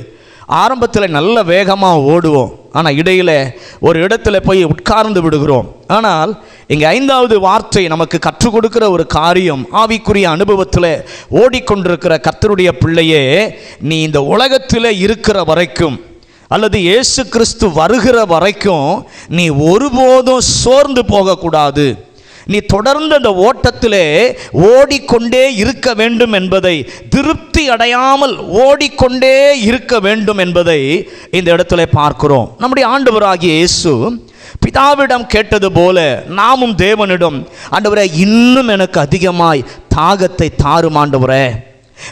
Speaker 1: ஆரம்பத்தில் நல்ல வேகமாக ஓடுவோம், ஆனால் இடையில் ஒரு இடத்துல போய் உட்கார்ந்து விடுகிறோம். ஆனால் இங்கே 5வது வார்த்தை நமக்கு கற்றுக் கொடுக்கிற ஒரு காரியம், ஆவிக்குரிய அனுபவத்தில் ஓடிக்கொண்டிருக்கிற கர்த்தருடைய பிள்ளையே, நீ இந்த உலகத்தில் இருக்கிற வரைக்கும் அல்லது இயேசு கிறிஸ்து வருகிற வரைக்கும் நீ ஒருபோதும் சோர்ந்து போகக்கூடாது. நீ தொடர்ந்து அந்த ஓட்டத்திலே ஓடிக்கொண்டே இருக்க வேண்டும் என்பதை, திருப்தி அடையாமல் ஓடிக்கொண்டே இருக்க வேண்டும் என்பதை இந்த இடத்துல பார்க்கிறோம். நம்முடைய ஆண்டவராகிய இயேசு பிதாவிடம் கேட்டது போல நாமும் தேவனிடம், ஆண்டவரே இன்னும் எனக்கு அதிகமாய் தாகத்தை தாரும் ஆண்டவரே.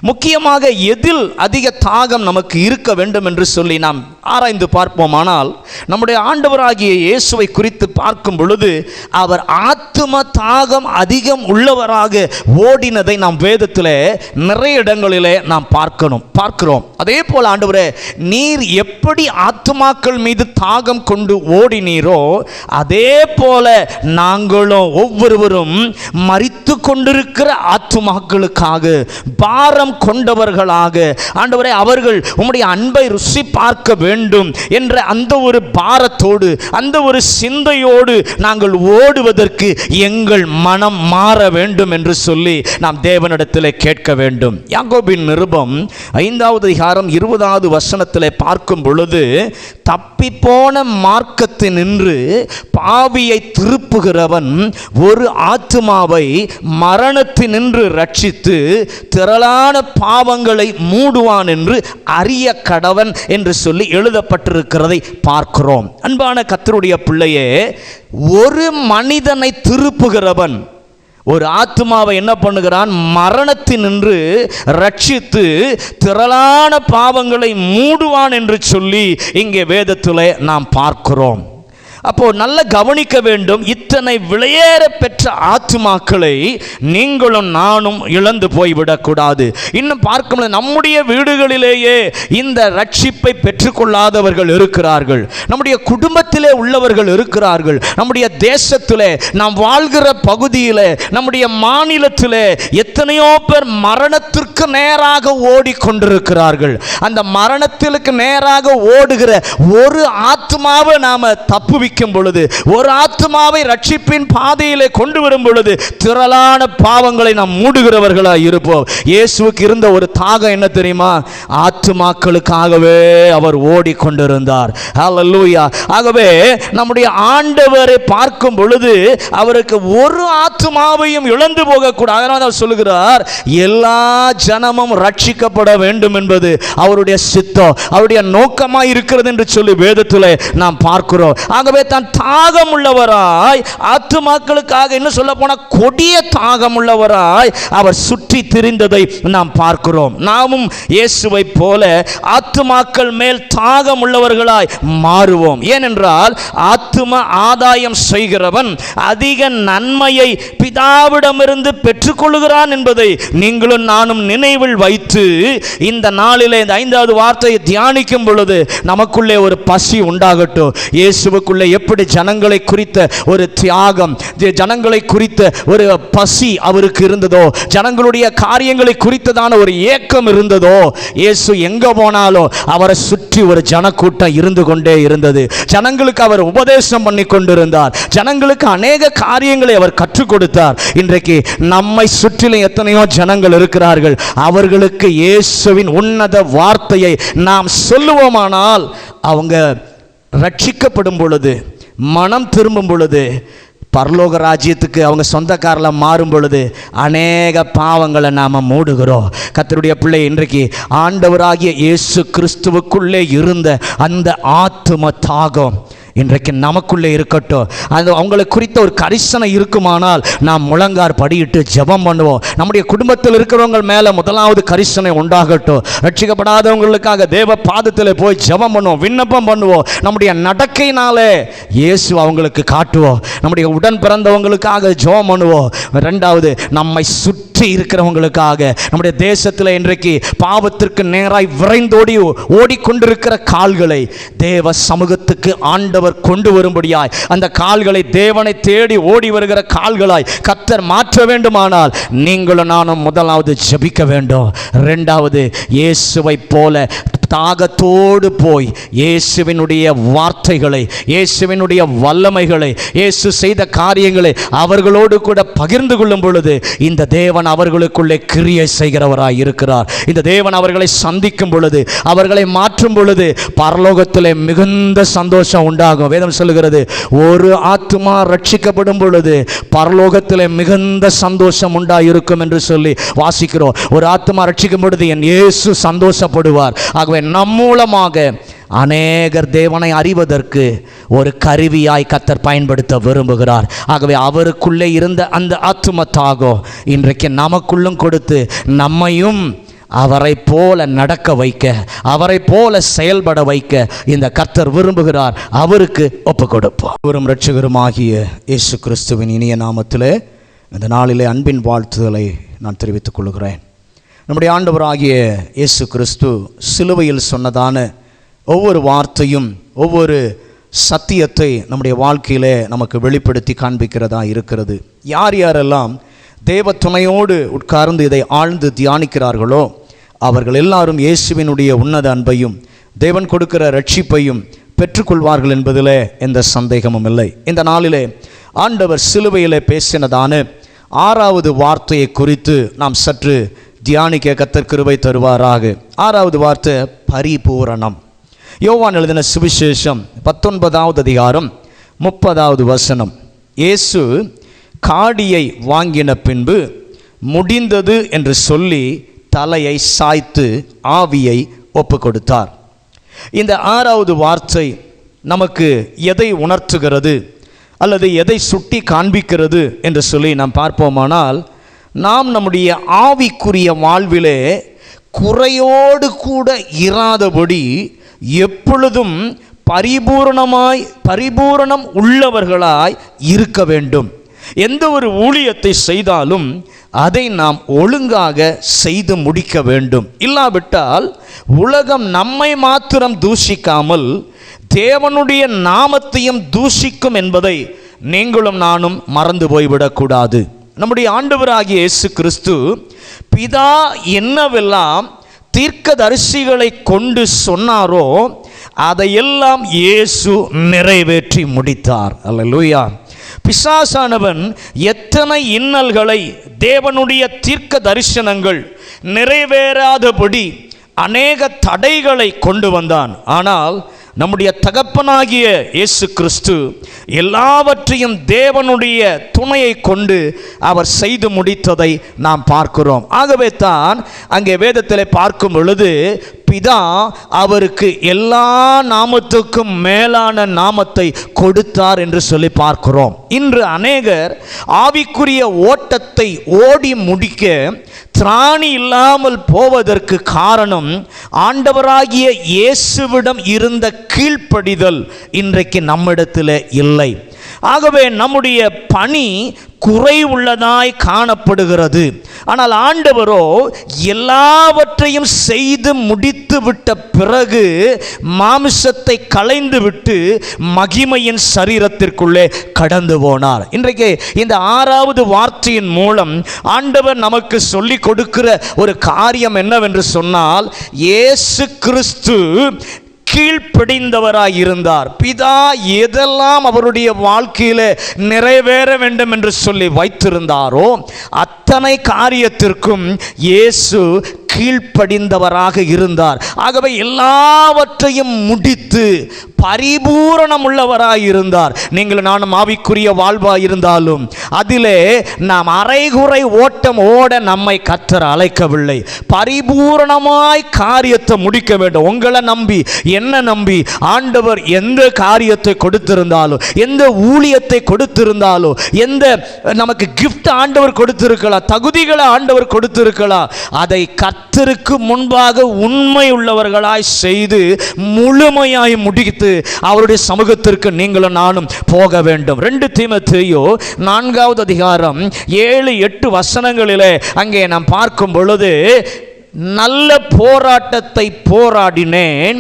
Speaker 1: முக்கியமாக எதில் அதிக தாகம் நமக்கு இருக்க வேண்டும் என்று சொல்லி நாம் ஆராய்ந்து பார்ப்போமானால், நம்முடைய ஆண்டவராகிய இயேசுவை குறித்து பார்க்கும் பொழுது அவர் ஆத்தும தாகம் அதிகம் உள்ளவராக ஓடினதை நாம் வேதத்தில் நிறைய இடங்களிலே நாம் பார்க்கிறோம். அதே போல் ஆண்டவரே, நீர் எப்படி ஆத்துமாக்கள் மீது தாகம் கொண்டு ஓடினீரோ அதே போல நாங்களும் ஒவ்வொருவரும் மரித்து கொண்டிருக்கிற ஆத்துமாக்களுக்காக பாரம் கொண்டவர்களாக, ஆண்டவரே அவர்கள் உம்முடைய அன்பை ருசி பார்க்க வேண்டும் என்ற அந்த ஒரு பாரத்தோடு, அந்த ஒரு சிந்தையோடு நாங்கள் ஓடுவதற்கு எங்கள் மனம் மாற வேண்டும் என்று சொல்லி நாம் தேவனிடத்தில் கேட்க வேண்டும். யாக்கோபின் நிருபம் 5வது அதிகாரம் 20வது வசனத்தில் பார்க்கும் பொழுது, தப்பி போன மார்க்கத்தினின்று பாவியை திருப்புகிறவன் ஒரு ஆத்துமாவை மரணத்தினின்று ரட்சித்து திரளான பாவங்களை மூடுவான் என்று அறிய கடவன் என்று சொல்லி எழுதப்பட்டிருக்கிறதை பார்க்கிறோம். அன்பான கர்த்தருடைய பிள்ளையே, ஒரு மனிதனை திருப்புகிறவன் ஒரு ஆத்துமாவை என்ன பண்ணுகிறான்? மரணத்தினின்று ரட்சித்து திரளான பாவங்களை மூடுவான் என்று சொல்லி இங்கே வேதத்திலே நாம் பார்க்கிறோம். அப்போ நல்ல கவனிக்க வேண்டும். இத்தனை விலையேற பெற்ற ஆத்துமாக்களை நீங்களும் நானும் இழந்து போய்விடக்கூடாது. இன்னும் பார்க்கும் நம்முடைய வீடுகளிலேயே இந்த ரட்சிப்பை பெற்றுக்கொள்ளாதவர்கள் இருக்கிறார்கள், நம்முடைய குடும்பத்திலே உள்ளவர்கள் இருக்கிறார்கள், நம்முடைய தேசத்திலே நாம் வாழ்கிற பகுதியிலே நம்முடைய மாநிலத்திலே எத்தனையோ பேர் மரணத்திற்கு நேராக ஓடிக்கொண்டிருக்கிறார்கள். அந்த மரணத்திற்கு நேராக ஓடுகிற ஒரு ஆத்துமாவை நாம தப்புவிக்க பொழுது, ஒரு ஆத்துமாவை ரட்சிப்பின் பாதையிலே கொண்டு வரும் பொழுது திரளான பாவங்களை நாம் மூடுகிறவர்களாய் இருப்போம். இயேசுவுக்கு இருந்த ஒரு தாகம் என்ன தெரியுமா? ஆத்துமாக்களுக்காகவே அவர் ஓடிக்கொண்டிருந்தார். ஹல்லேலூயா. ஆகவே நம்முடைய ஆண்டவரை பார்க்கும் பொழுது அவருக்கு ஒரு ஆத்துமாவையும் இழந்து போகக்கூடாது. அதனால அவர் சொல்லுகிறார், எல்லா ஜனமும் ரட்சிக்கப்பட வேண்டும் என்பது அவருடைய சித்தம், அவருடைய நோக்கமாய் இருக்கிறது என்று சொல்லி வேதத்தில் நாம் பார்க்கிறோம். ஆகவே தான் தாகம் உள்ளவராய், ஆத்துமாக்களுக்காக என்ன சொல்ல போனா கொடிய தாகம் உள்ளவராய் அவர் சுற்றி திரிந்ததை நாம் பார்க்கிறோம். நாமும் இயேசுவை போல ஆத்துமாக்கள் மேல் தாகம் உள்ளவர்களாய் மாறுவோம். ஏனென்றால் ஆத்தும ஆதாயம் செய்கிறவன் அதிக நன்மையை பிதாவிடமிருந்து பெற்றுக்கொள்கிறான் என்பதை நீங்களும் நானும் நினைவில் வைத்து இந்த நாளிலே இந்த 5வது வார்த்தையை தியானிக்கும் பொழுது நமக்குள்ளே ஒரு பசி உண்டாகட்டும். இயேசுவுக்குள்ளே எப்படி ஜனங்களை குறித்த ஒரு தியாகம், ஜனங்களை குறித்த ஒரு பசி அவருக்கு இருந்ததோ, ஜனங்களுடைய காரியங்களை குறித்ததான ஒரு ஏக்கம் இருந்ததோ, இயேசு எங்க போனாலும் அவரை சுற்றி ஒரு ஜனக்கூட்டம் இருந்து கொண்டே இருந்தது. ஜனங்களுக்கு அவர் உபதேசம் பண்ணி கொண்டிருந்தார், ஜனங்களுக்கு அநேக காரியங்களை அவர் கற்றுக் கொடுத்தார். இன்றைக்கு நம்மை சுற்றிலும் எத்தனையோ ஜனங்கள் இருக்கிறார்கள். அவர்களுக்கு இயேசுவின் உன்னத வார்த்தையை நாம் சொல்லுவோமானால் அவங்க ரட்சிக்கப்படும் பொழுது, மனம் திரும்பும் பொழுது, பரலோக ராஜ்யத்துக்கு அவங்க சொந்தக்காரில் மாறும் பொழுது அநேக பாவங்களை நாம் மூடுகிறோம். கர்த்தருடைய பிள்ளை, இன்றைக்கு ஆண்டவராகிய இயேசு கிறிஸ்துவுக்குள்ளே இருந்த அந்த ஆத்தும தாகம் இன்றைக்கு நமக்குள்ளே இருக்கட்டும். அது அவங்களை குறித்த ஒரு கரிசனை இருக்குமானால் நாம் முழங்கார் படியிட்டு ஜெபம் பண்ணுவோம். நம்முடைய குடும்பத்தில் இருக்கிறவங்க மேலே முதலாவது கரிசனை உண்டாகட்டும். ரட்சிக்கப்படாதவங்களுக்காக தேவ பாதத்தில் போய் ஜெபம் பண்ணுவோம், விண்ணப்பம் பண்ணுவோம். நம்முடைய நடக்கையினாலே இயேசு அவங்களுக்கு காட்டுவோம். நம்முடைய உடன் பிறந்தவங்களுக்காக ஜெபம் பண்ணுவோம். ரெண்டாவது, நம்மை சுற்றி இருக்கிறவங்களுக்காக, நம்முடைய தேசத்தில் இன்றைக்கு பாவத்திற்கு நேராய் விரைந்தோடி ஓடிக்கொண்டிருக்கிற கால்களை தேவ சமூகத்துக்கு ஆண்டவர் கொண்டு வரும்படியாய், அந்த கால்களை தேவனை தேடி ஓடி வருகிற கால்களாய் கர்த்தர் மாற்ற வேண்டுமானால் நீங்களும் நானும் முதலாவது ஜெபிக்க வேண்டும். இரண்டாவது, இயேசுவை போல தாகத்தோடு போய் இயேசுவினுடைய வார்த்தைகளை, இயேசுவினுடைய வல்லமைகளை, இயேசு செய்த காரியங்களை அவர்களோடு கூட பகிர்ந்து கொள்ளும் பொழுது இந்த தேவன் அவர்களுக்குள்ளே கிரியை செய்கிறவராய் இருக்கிறார். இந்த தேவன் அவர்களை சந்திக்கும் பொழுது, அவர்களை மாற்றும் பொழுது பரலோகத்திலே மிகுந்த சந்தோஷம் உண்டாகும். வேதம் சொல்லுகிறது, ஒரு ஆத்துமா ரட்சிக்கப்படும் பொழுது பரலோகத்திலே மிகுந்த சந்தோஷம் உண்டாயிருக்கும் என்று சொல்லி வாசிக்கிறோம். ஒரு ஆத்துமா ரட்சிக்கும் பொழுது என் இயேசு சந்தோஷப்படுவார். ஆகவே நம் மூலமாக அநேகர் தேவனை அறிவதற்கு ஒரு கருவியாய் கர்த்தர் பயன்படுத்த விரும்புகிறார். ஆகவே அவருக்குள்ளே இருந்த அந்த ஆத்தும தாகம் இன்றைக்கு நமக்குள்ளும் கொடுத்து நம்மையும் அவரை போல நடக்க வைக்க, அவரை போல செயல்பட வைக்க இந்த கர்த்தர் விரும்புகிறார். அவருக்கு ஒப்பு கொடுப்போம். ஒரு இரட்சகருமாகிய இயேசு கிறிஸ்துவின் இனிய நாமத்திலே இந்த நாளிலே அன்பின் வாழ்த்துதலை நான் தெரிவித்துக் கொள்கிறேன். நம்முடைய ஆண்டவராகிய இயேசு கிறிஸ்து சிலுவையில் சொன்னதான ஒவ்வொரு வார்த்தையும் ஒவ்வொரு சத்தியத்தை நம்முடைய வாழ்க்கையிலே நமக்கு வெளிப்படுத்தி காண்பிக்கிறதா இருக்கிறது. யார் யாரெல்லாம் தேவ துணையோடு உட்கார்ந்து இதை ஆழ்ந்து தியானிக்கிறார்களோ அவர்கள் எல்லாரும் இயேசுவினுடைய உன்னத அன்பையும் தேவன் கொடுக்கிற ரட்சிப்பையும் பெற்றுக்கொள்வார்கள் என்பதிலே எந்த சந்தேகமும் இல்லை. இந்த நாளிலே ஆண்டவர் சிலுவையிலே பேசினதான 6வது வார்த்தையை குறித்து நாம் சற்று தியானிக்க கர்த்தர் கிருபை தருவாராக. 6வது வார்த்தை பரிபூரணம். யோவான் எழுதின சுவிசேஷம் 19வது அதிகாரம் 30வது வசனம். இயேசு காடியை வாங்கின பின்பு முடிந்தது என்று சொல்லி தலையை சாய்த்து ஆவியை ஒப்பு கொடுத்தார். இந்த 6வது வார்த்தை நமக்கு எதை உணர்த்துகிறது அல்லது எதை சுட்டி காண்பிக்கிறது என்று சொல்லி நாம் பார்ப்போமானால், நாம் நம்முடைய ஆவிக்குரிய வாழ்விலே குறையோடு கூட இராதபடி எப்பொழுதும் பரிபூரணம் உள்ளவர்களாய் இருக்க வேண்டும். எந்த ஒரு ஊழியத்தை செய்தாலும் அதை நாம் ஒழுங்காக செய்து முடிக்க வேண்டும். இல்லாவிட்டால் உலகம் நம்மை மாத்திரம் தூஷிக்காமல் தேவனுடைய நாமத்தையும் தூஷிக்கும் என்பதை நீங்களும் நானும் மறந்து போய்விடக்கூடாது. நம்முடைய ஆண்டவராகிய இயேசு கிறிஸ்து பிதா என்னவெல்லாம் தீர்க்கதரிசிகளை கொண்டு சொன்னாரோ அதையெல்லாம் இயேசு நிறைவேற்றி முடித்தார். அல்லேலூயா. பிசாசானவன் எத்தனை இன்னல்களை தேவனுடைய தீர்க்க தரிசனங்கள் நிறைவேறாதபடி அநேக தடைகளை கொண்டு வந்தான். ஆனால் நம்முடைய தகப்பனாகிய இயேசு கிறிஸ்து எல்லாவற்றையும் தேவனுடைய துணையை கொண்டு அவர் செய்து முடித்ததை நாம் பார்க்கிறோம். ஆகவே தான் அங்கே வேதத்தில் பார்க்கும் பொழுது பிதா அவருக்கு எல்லா நாமத்துக்கும் மேலான நாமத்தை கொடுத்தார் என்று சொல்லி பார்க்கிறோம். இன்று அநேகர் ஆவிக்குரிய ஓட்டத்தை ஓடி முடிக்க திராணி இல்லாமல் போவதற்கு காரணம் ஆண்டவராகிய இயேசுவிடம் இருந்த கீழ்ப்படிதல் இன்றைக்கு நம்மிடத்தில் இல்லை. ஆகவே நம்முடைய பணி குறை உள்ளதாய் காணப்படுகிறது. ஆனால் ஆண்டவரோ எல்லாவற்றையும் செய்து முடித்து விட்ட பிறகு மாமிசத்தை களைந்து விட்டு மகிமையின் சரீரத்திற்குள்ளே கடந்து போனார். இன்றைக்கு இந்த 6வது வார்த்தையின் மூலம் ஆண்டவர் நமக்கு சொல்லிக் கொடுக்கிற ஒரு காரியம் என்னவென்று சொன்னால், இயேசு கிறிஸ்து கீழ்ப்படிந்தவராய் இருந்தார். பிதா எதெல்லாம் அவருடைய வாழ்க்கையிலே நிறைவேற வேண்டும் என்று சொல்லி வைத்திருந்தாரோ அத்தனை காரியத்திற்கும் இயேசு கீழ்ப்படிந்தவராக இருந்தார். ஆகவே எல்லாவற்றையும் முடித்து பரிபூரணம் உள்ளவராய் இருந்தார். நீங்கள் நானும் ஆவிக்குரிய வாழ்வாய் இருந்தாலும் அதிலே நாம் அரைகுறை ஓட்டம் ஓட நம்மை கர்த்தர் அழைக்கவில்லை. பரிபூரணமாய் காரியத்தை முடிக்க வேண்டும். உங்களை நம்பி, என்ன நம்பி ஆண்டவர் எந்த காரியத்தை கொடுத்திருந்தாலும், எந்த ஊழியத்தை கொடுத்திருந்தாலும், எந்த நமக்கு கிஃப்ட் ஆண்டவர் கொடுத்திருக்கலாம், தகுதிகளை ஆண்டவர் கொடுத்திருக்கலாம், அதை கர்த்தருக்கு முன்பாக உண்மை உள்ளவர்களாய் செய்து முழுமையாய் முடித்து அவருடைய சமூகத்திற்கு நீங்களும் நானும் போக வேண்டும். 2 தீமோத்தேயு 4வது அதிகாரம் 7-8 வசனங்களிலே அங்கே நாம் பார்க்கும் பொழுது, நல்ல போராட்டத்தை போராடினேன்,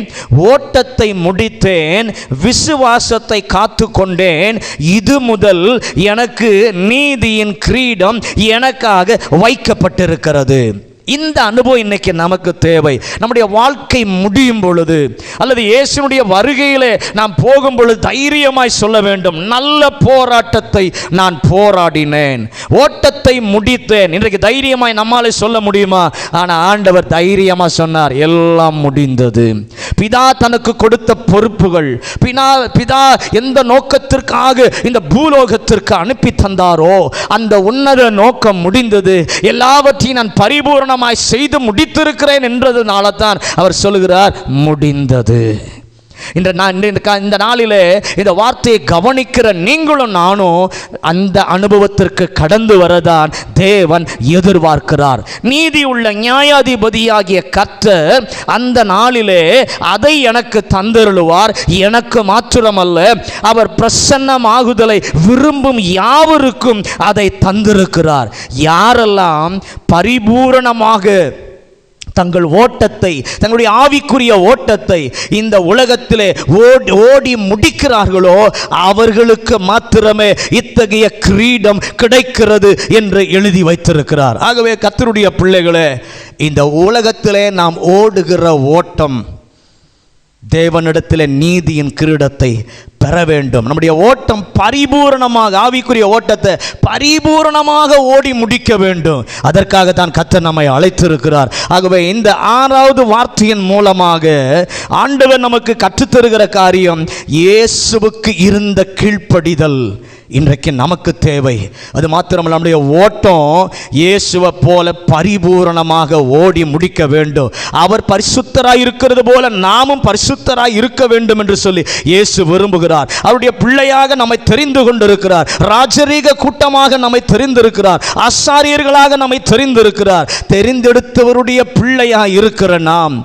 Speaker 1: ஓட்டத்தை முடித்தேன், விசுவாசத்தை காத்து கொண்டேன், இது முதல் எனக்கு நீதியின் கிரீடம் எனக்காக வைக்கப்பட்டிருக்கிறது. இந்த அனுபவம் இன்னைக்கு நமக்கு தேவை. நம்முடைய வாழ்க்கை முடியும் பொழுது அல்லது இயேசுனுடைய வருகையிலே நாம் போகும் பொழுது தைரியமாய் சொல்ல வேண்டும், நல்ல போராட்டத்தை நான் போராடினேன், ஓட்டத்தை முடித்தேன். இன்றைக்கு தைரியமாய் நம்மாலே சொல்ல முடியுமா? ஆனால் ஆண்டவர் தைரியமாக சொன்னார், எல்லாம் முடிந்தது. பிதா தனக்கு கொடுத்த பொறுப்புகள், பிதா எந்த நோக்கத்திற்காக இந்த பூலோகத்திற்கு அனுப்பி தந்தாரோ அந்த உன்னத நோக்கம் முடிந்தது. எல்லாவற்றையும் நான் பரிபூரண செய்து முடித்திருக்கிறேன் என்றதுனால தான் அவர் சொல்லுகிறார், முடிந்தது. இந்த நாளிலே இந்த வார்த்தையை கவனிக்கிற நீங்களும் நானும் அந்த அனுபவத்திற்கு கடந்து வரதான் தேவன் எதிர்பார்க்கிறார். நீதி உள்ள நியாயாதிபதியாகிய கர்த்தர் அந்த நாளிலே அதை எனக்கு தந்தருளுவார். எனக்கு மாத்திரமல்ல, அவர் பிரசன்னமாகுதலை விரும்பும் யாவருக்கும் அதை தந்திருக்கிறார். யாரெல்லாம் பரிபூரணமாக தங்கள் ஓட்டத்தை, தங்களுடைய ஆவிக்குரிய ஓட்டத்தை இந்த உலகத்திலே ஓடி முடிக்கிறார்களோ அவர்களுக்கு மாத்திரமே இத்தகைய கிரீடம் கிடைக்கிறது என்று எழுதி வைத்திருக்கிறார். ஆகவே கர்த்தருடைய பிள்ளைகளே, இந்த உலகத்திலே நாம் ஓடுகிற ஓட்டம் தேவனிடத்தில் நீதியின் கிரீடத்தை பெற வேண்டும். நம்முடைய ஓட்டம் பரிபூரணமாக, ஆவிக்குரிய ஓட்டத்தை பரிபூரணமாக ஓடி முடிக்க வேண்டும். அதற்காக தான் கர்த்தர் நம்மை அழைத்திருக்கிறார். ஆகவே இந்த 6வது வார்த்தையின் மூலமாக ஆண்டவர் நமக்கு கற்றுத்தருகிற காரியம், இயேசுவுக்கு இருந்த கீழ்ப்படிதல் இன்றைக்கு நமக்கு தேவை. அது மாத்திரமல்ல, நம்முடைய ஓட்டம் இயேசுவை போல பரிபூரணமாக ஓடி முடிக்க வேண்டும். அவர் பரிசுத்தராய் இருக்கிறது போல நாமும் பரிசுத்தராய் இருக்க வேண்டும் என்று சொல்லி இயேசு விரும்புகிறார். அவருடைய பிள்ளையாக நம்மை தெரிந்து கொண்டிருக்கிறார். ராஜரீக கூட்டமாக நம்மை தெரிந்திருக்கிறார். ஆசாரியர்களாக நம்மை தெரிந்திருக்கிறார். தெரிந்தெடுத்தவருடைய பிள்ளையாக இருக்கிற நாம்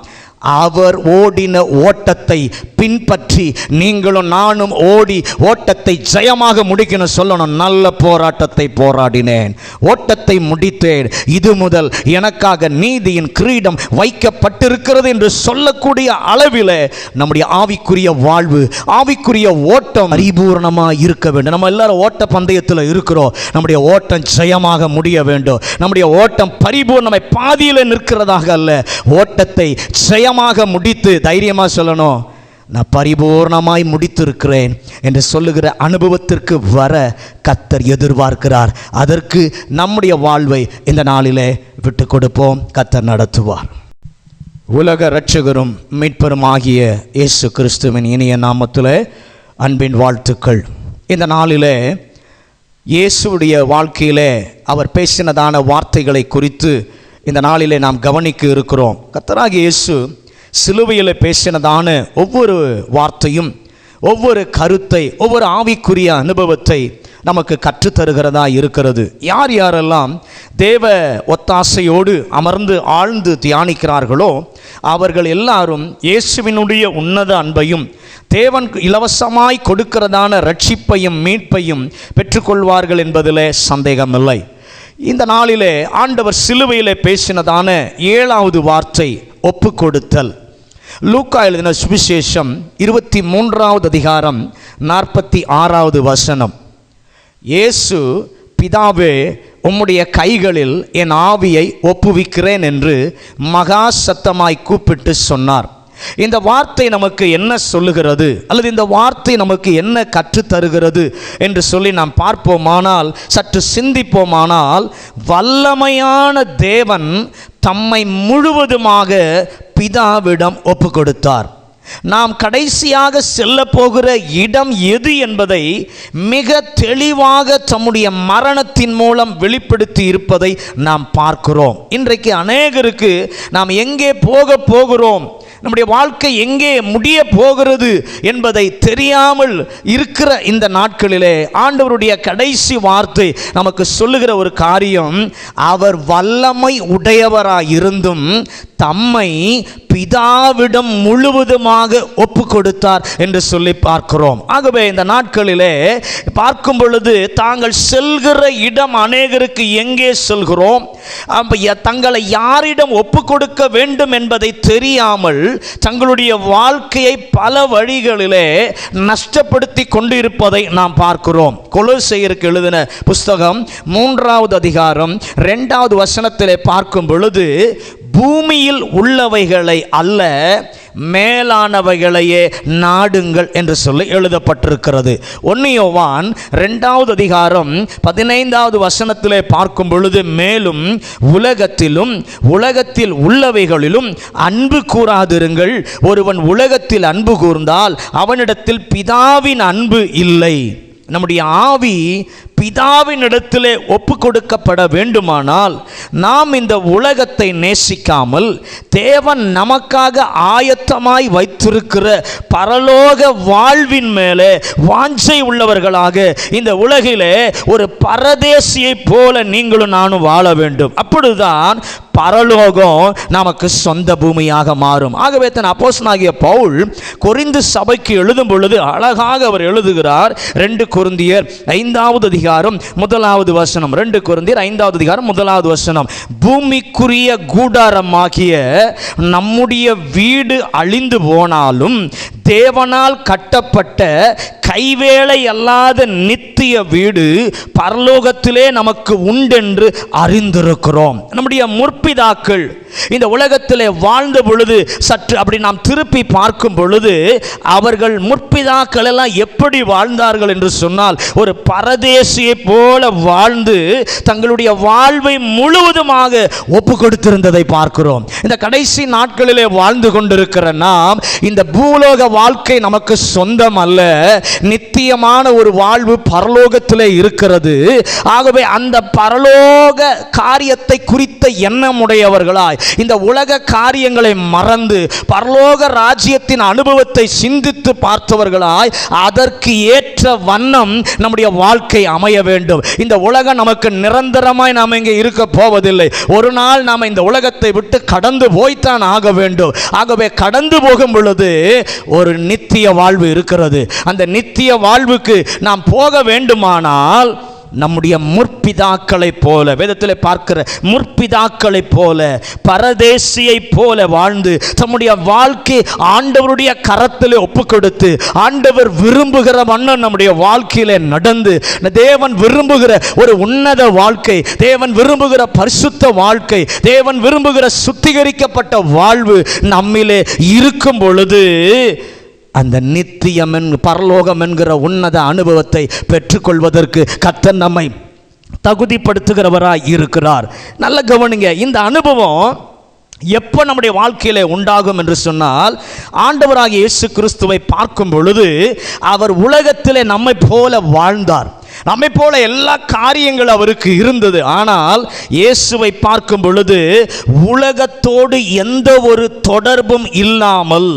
Speaker 1: அவர் ஓடின ஓட்டத்தை பின்பற்றி நீங்களும் நானும் ஓடி ஓட்டத்தை ஜெயமாக முடிக்கணும். சொல்லணும், நல்ல போராட்டத்தை போராடினேன், ஓட்டத்தை முடித்தேன், இது முதல் எனக்காக நீதியின் கிரீடம் வைக்கப்பட்டிருக்கிறது என்று சொல்லக்கூடிய அளவில் நம்முடைய ஆவிக்குரிய வாழ்வு, ஆவிக்குரிய ஓட்டம் பரிபூர்ணமாக இருக்க வேண்டும். நம்ம எல்லாரும் ஓட்ட பந்தயத்தில் இருக்கிறோம். நம்முடைய ஓட்டம் ஜெயமாக முடிய வேண்டும். நம்முடைய ஓட்டம் பரிபூர்ணமாய் பாதியில் நிற்கிறதாக அல்ல, ஓட்டத்தை ஜெயமாக முடித்து தைரியமாக சொல்லணும், நான் பரிபூர்ணமாய் முடித்திருக்கிறேன் என்று சொல்லுகிற அனுபவத்திற்கு வர கர்த்தர் எதிர்பார்க்கிறார். அதற்கு நம்முடைய வாழ்வை இந்த நாளிலே விட்டு கொடுப்போம். கர்த்தர் நடத்துவார். உலக இரட்சகரும் மீட்பரும் ஆகிய இயேசு கிறிஸ்துவின் இனிய நாமத்திலே அன்பின் வாழ்த்துக்கள். இந்த நாளிலே இயேசுடைய வாழ்க்கையிலே அவர் பேசினதான வார்த்தைகளை குறித்து இந்த நாளிலே நாம் கவனிக்க இருக்கிறோம். கர்த்தராகிய இயேசு சிலுவையில் பேசினதான ஒவ்வொரு வார்த்தையும், ஒவ்வொரு கருத்தை, ஒவ்வொரு ஆவிக்குரிய அனுபவத்தை நமக்கு கற்றுத்தருகிறதா இருக்கிறது. யார் யாரெல்லாம் தேவ ஒத்தாசையோடு அமர்ந்து ஆழ்ந்து தியானிக்கிறார்களோ அவர்கள் எல்லாரும் இயேசுவினுடைய உன்னத அன்பையும் தேவன் இலவசமாய் கொடுக்கிறதான ரட்சிப்பையும் மீட்பையும் பெற்றுக்கொள்வார்கள் என்பதிலே சந்தேகமில்லை. இந்த நாளிலே ஆண்டவர் சிலுவையிலே பேசினதான 7வது வார்த்தை ஒப்பு கொடுத்தல். லூக்கா எழுதின சுவிசேஷம் 23வது அதிகாரம் 46வது வசனம். இயேசு, பிதாவே, உம்முடைய கைகளில் என் ஆவியை ஒப்புவிக்கிறேன் என்று மகா சத்தமாய் கூப்பிட்டு சொன்னார். இந்த வார்த்தை நமக்கு என்ன சொல்லுகிறது அல்லது இந்த வார்த்தை நமக்கு என்ன கற்றுத்தருகிறது என்று சொல்லி நாம் பார்ப்போமானால், சற்று சிந்திப்போமானால், வல்லமையான தேவன் தம்மை முழுவதுமாக பிதாவிடம் ஒப்பு கொடுத்தார். நாம் கடைசியாக செல்ல போகிற இடம் எது என்பதை மிக தெளிவாக தம்முடைய மரணத்தின் மூலம் வெளிப்படுத்தி இருப்பதை நாம் பார்க்கிறோம். இன்றைக்கு அநேகருக்கு நாம் எங்கே போகிறோம், நம்முடைய வாழ்க்கை எங்கே முடிய போகிறது என்பதை தெரியாமல் இருக்கிற இந்த நாட்களிலே ஆண்டவருடைய கடைசி வார்த்தை நமக்கு சொல்லுகிற ஒரு காரியம், அவர் வல்லமை உடையவராயிருந்தும் தம்மை பிதாவிடம் முழுவதுமாக ஒப்பு கொடுத்தார் என்று சொல்லி பார்க்கிறோம். ஆகவே இந்த நாட்களிலே பார்க்கும் பொழுது தாங்கள் செல்கிற இடம் அநேகருக்கு எங்கே செல்கிறோம், தங்களை யாரிடம் ஒப்பு கொடுக்க வேண்டும் என்பதை தெரியாமல் தங்களுடைய வாழ்க்கையை பல வழிகளிலே நஷ்டப்படுத்தி கொண்டிருப்பதை நாம் பார்க்கிறோம். கொலோசையருக்கு எழுதின புஸ்தகம் 3வது அதிகாரம் 2வது வசனத்திலே பார்க்கும் பொழுது, பூமியில் உள்ளவைகளை அல்ல மேலானவைகளையே நாடுங்கள் என்று சொல்லி எழுதப்பட்டிருக்கிறது. 1 யோவான் 2வது அதிகாரம் 15வது வசனத்திலே பார்க்கும் பொழுது, மேலும் உலகத்திலும் உலகத்தில் உள்ளவைகளிலும் அன்பு கூறாதிருங்கள். ஒருவன் உலகத்தில் அன்பு கூர்ந்தால் அவனிடத்தில் பிதாவின் அன்பு இல்லை. நம்முடைய ஆவி பிதாவின் இடத்திலே ஒப்பு கொடுக்கப்பட வேண்டுமானால் நாம் இந்த உலகத்தை நேசிக்காமல் தேவன் நமக்காக ஆயத்தமாய் வைத்திருக்கிற பரலோக வாழ்வின் மேலே வாஞ்சை உள்ளவர்களாக இந்த உலகிலே ஒரு பரதேசியை போல நீங்களும் நானும் வாழ வேண்டும். அப்பொழுதுதான் பரலோகம் நமக்கு சொந்த பூமியாக மாறும். ஆகவே தன் அப்போஸ்தலனாகிய பவுல் கொரிந்து சபைக்கு எழுதும் பொழுது அழகாக அவர் எழுதுகிறார். 2 கொரிந்தியர் 5வது அதிகாரம் 1வது வசனம். 2 கொரிந்தியர் 5வது அதிகாரம் 1வது வசனம். பூமிக்குரிய கூடாரமாகிய நம்முடைய வீடு அழிந்து போனாலும் தேவனால் கட்டப்பட்ட கைவேளை அல்லாத நித்திய வீடு பரலோகத்திலே நமக்கு உண்டென்று அறிந்திருக்கிறோம். நம்முடைய முற்பிதாக்கள் இந்த உலகத்திலே வாழ்ந்த பொழுது சற்று அப்படி நாம் திருப்பி பார்க்கும் பொழுது அவர்கள் முற்பிதாக்கள் எல்லாம் எப்படி வாழ்ந்தார்கள் என்று சொன்னால், ஒரு பரதேசியை போல வாழ்ந்து தங்களுடைய வாழ்வை முழுவதுமாக ஒப்பு கொடுத்திருந்ததை பார்க்கிறோம். இந்த கடைசி நாட்களிலே வாழ்ந்து கொண்டிருக்கிற நாம், இந்த பூலோக வாழ்க்கை நமக்கு சொந்தம் அல்ல, நித்தியமான ஒரு வாழ்வு பரலோகத்திலே இருக்கிறது. ஆகவே அந்த பரலோக காரியத்தை குறித்த எண்ணமுடையவர்களாய் இந்த உலக காரியங்களை மறந்து பரலோக ராஜ்யத்தின் அனுபவத்தை சிந்தித்து பார்த்தவர்களாய் அதற்கு ஏற்ற வண்ணம் நம்முடைய வாழ்க்கை அமைய வேண்டும். இந்த உலகம் நமக்கு நிரந்தரமாய் நாம் இங்கே இருக்க போவதில்லை. ஒரு நாள் நாம் இந்த உலகத்தை விட்டு கடந்து போய்த்தான் ஆக வேண்டும். ஆகவே கடந்து போகும் பொழுது ஒரு நித்திய வாழ்வு இருக்கிறது. அந்த நித்திய வாழ்வுக்கு நாம் போக வேண்டுமானால் நம்முடைய முற்பிதாக்களை போல, வேதத்தில் பார்க்கிற முற்பிதாக்களை போல, பரதேசியை போல வாழ்ந்து தம்முடைய வாழ்க்கை ஆண்டவருடைய கரத்தில் ஒப்பு கொடுத்து ஆண்டவர் விரும்புகிற வண்ணம் நம்முடைய வாழ்க்கையில நடந்து, தேவன் விரும்புகிற ஒரு உன்னத வாழ்க்கை, தேவன் விரும்புகிற பரிசுத்த வாழ்க்கை, தேவன் விரும்புகிற சுத்திகரிக்கப்பட்ட வாழ்வு நம்மிலே இருக்கும் பொழுது அந்த நித்தியம் பரலோகம் என்கிற உன்னத அனுபவத்தை பெற்றுக்கொள்வதற்கு கர்த்தர் நம்மை தகுதிப்படுத்துகிறவராய் இருக்கிறார். நல்ல கவனிங்க, இந்த அனுபவம் எப்போ நம்முடைய வாழ்க்கையிலே உண்டாகும் என்று சொன்னால், ஆண்டவராகிய இயேசு கிறிஸ்துவை பார்க்கும் பொழுது அவர் உலகத்திலே நம்மை போல வாழ்ந்தார். நம்மை போல எல்லா காரியங்கள் அவருக்கு இருந்தது. ஆனால் இயேசுவை பார்க்கும் பொழுது உலகத்தோடு எந்த ஒரு தொடர்பும் இல்லாமல்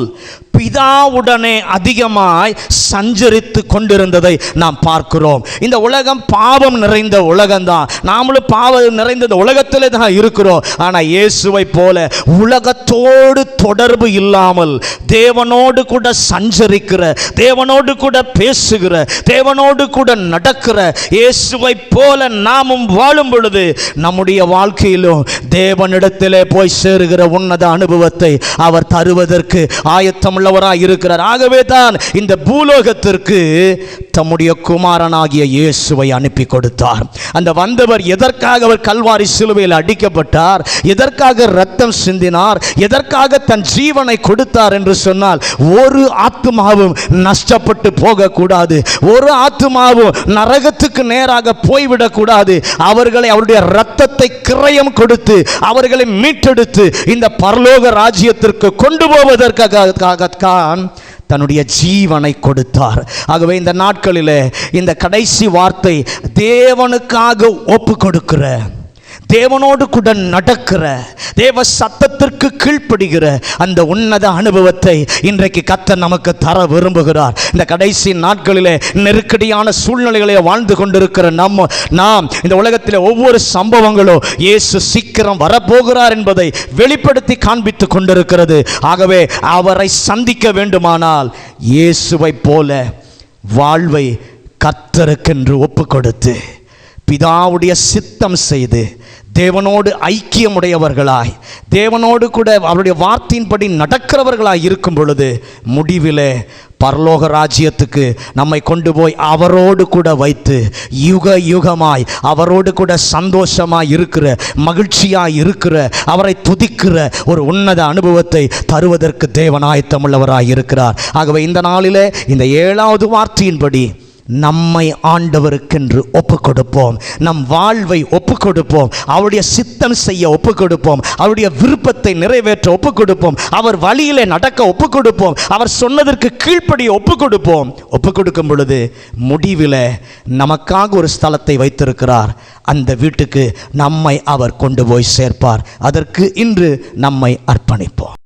Speaker 1: பிதாவுடனே அதிகமாய் சஞ்சரித்து கொண்டிருந்ததை நாம் பார்க்கிறோம். இந்த உலகம் பாவம் நிறைந்த உலகம்தான், நாமளும் பாவம் நிறைந்த இந்த உலகத்திலே தான் இருக்கிறோம். ஆனால் இயேசுவை போல உலகத்தோடு தொடர்பு இல்லாமல் தேவனோடு கூட சஞ்சரிக்கிற, தேவனோடு கூட பேசுகிற, தேவனோடு கூட நடக்கிற இயேசுவை போல நாமும் வாழும் பொழுது நம்முடைய வாழ்க்கையிலும் தேவனிடத்திலே போய் சேருகிற உன்னத அனுபவத்தை அவர் தருவதற்கு ஆயத்தம் உள்ளவராய் இருக்கிறார். ஆகவே தான் இந்த பூலோகத்திற்கு தம்முடைய குமாரனாகிய இயேசுவை அனுப்பி கொடுத்தார். அந்த வந்தவர் எதற்காக அவர் கல்வாரி சிலுவையில் அடிக்கப்பட்டார், எதற்காக இரத்தம் சிந்தினார், எதற்காக தன் ஜீவனை கொடுத்தார் என்று சொன்னால், ஒரு ஆத்துமாவும் நஷ்டப்பட்டு போகக்கூடாது, ஒரு ஆத்துமாவும் நரகத்துக்கு நேராக போய்விடக்கூடாது. அவர்களை அவருடைய இரத்தத்தை கிரயம் கொடுத்து அவர்களை மீட்டெடுத்து இந்த பரலோக ராஜ்யத்திற்கு கொண்டு போவதற்காகத்தான் தன்னுடைய ஜீவனை கொடுத்தார். ஆகவே இந்த நாட்களிலே இந்த கடைசி வார்த்தை, தேவனுக்காக ஒப்பு கொடுக்கிற, தேவனோடு கூட நடக்கிற, தேவ சத்தத்திற்கு கீழ்ப்படுகிற அந்த உன்னத அனுபவத்தை இன்றைக்கு கர்த்தர் நமக்கு தர விரும்புகிறார். இந்த கடைசி நாட்களிலே நெருக்கடியான சூழ்நிலைகளை வாழ்ந்து கொண்டிருக்கிற நாம் இந்த உலகத்திலே ஒவ்வொரு சம்பவங்களும் இயேசு சீக்கிரம் வரப்போகிறார் என்பதை வெளிப்படுத்தி காண்பித்து கொண்டிருக்கிறது. ஆகவே அவரை சந்திக்க வேண்டுமானால் இயேசுவை போல வாழ்வை கர்த்தருக்கென்று ஒப்பு கொடுத்து பிதாவுடைய சித்தம் செய்து தேவனோடு ஐக்கியமுடையவர்களாய், தேவனோடு கூட அவருடைய வார்த்தையின்படி நடக்கிறவர்களாய் இருக்கும் பொழுது முடிவிலே பரலோக ராஜ்யத்துக்கு நம்மை கொண்டு போய் அவரோடு கூட வைத்து யுக யுகமாய் அவரோடு கூட சந்தோஷமாய் இருக்கிற, மகிழ்ச்சியாய் இருக்கிற, அவரை துதிக்கிற ஒரு உன்னத அனுபவத்தை தருவதற்கு தேவன் ஆயத்தமுள்ளவராய் இருக்கிறார். ஆகவே இந்த நாளிலே இந்த 7வது வார்த்தையின்படி நம்மை ஆண்டவருக்கென்று ஒப்பு கொடுப்போம், நம் வாழ்வை ஒப்பு கொடுப்போம், அவருடைய சித்தம் செய்ய ஒப்பு கொடுப்போம், அவருடைய விருப்பத்தை நிறைவேற்ற ஒப்பு கொடுப்போம், அவர் வழியிலே நடக்க ஒப்பு கொடுப்போம், அவர் சொன்னதற்கு கீழ்ப்படிய ஒப்பு கொடுப்போம். ஒப்பு கொடுக்கும் பொழுது முடிவில் நமக்காக ஒரு ஸ்தலத்தை வைத்திருக்கிறார். அந்த வீட்டுக்கு நம்மை அவர் கொண்டு போய் சேர்ப்பார். அதற்கு இன்று நம்மை அர்ப்பணிப்போம்.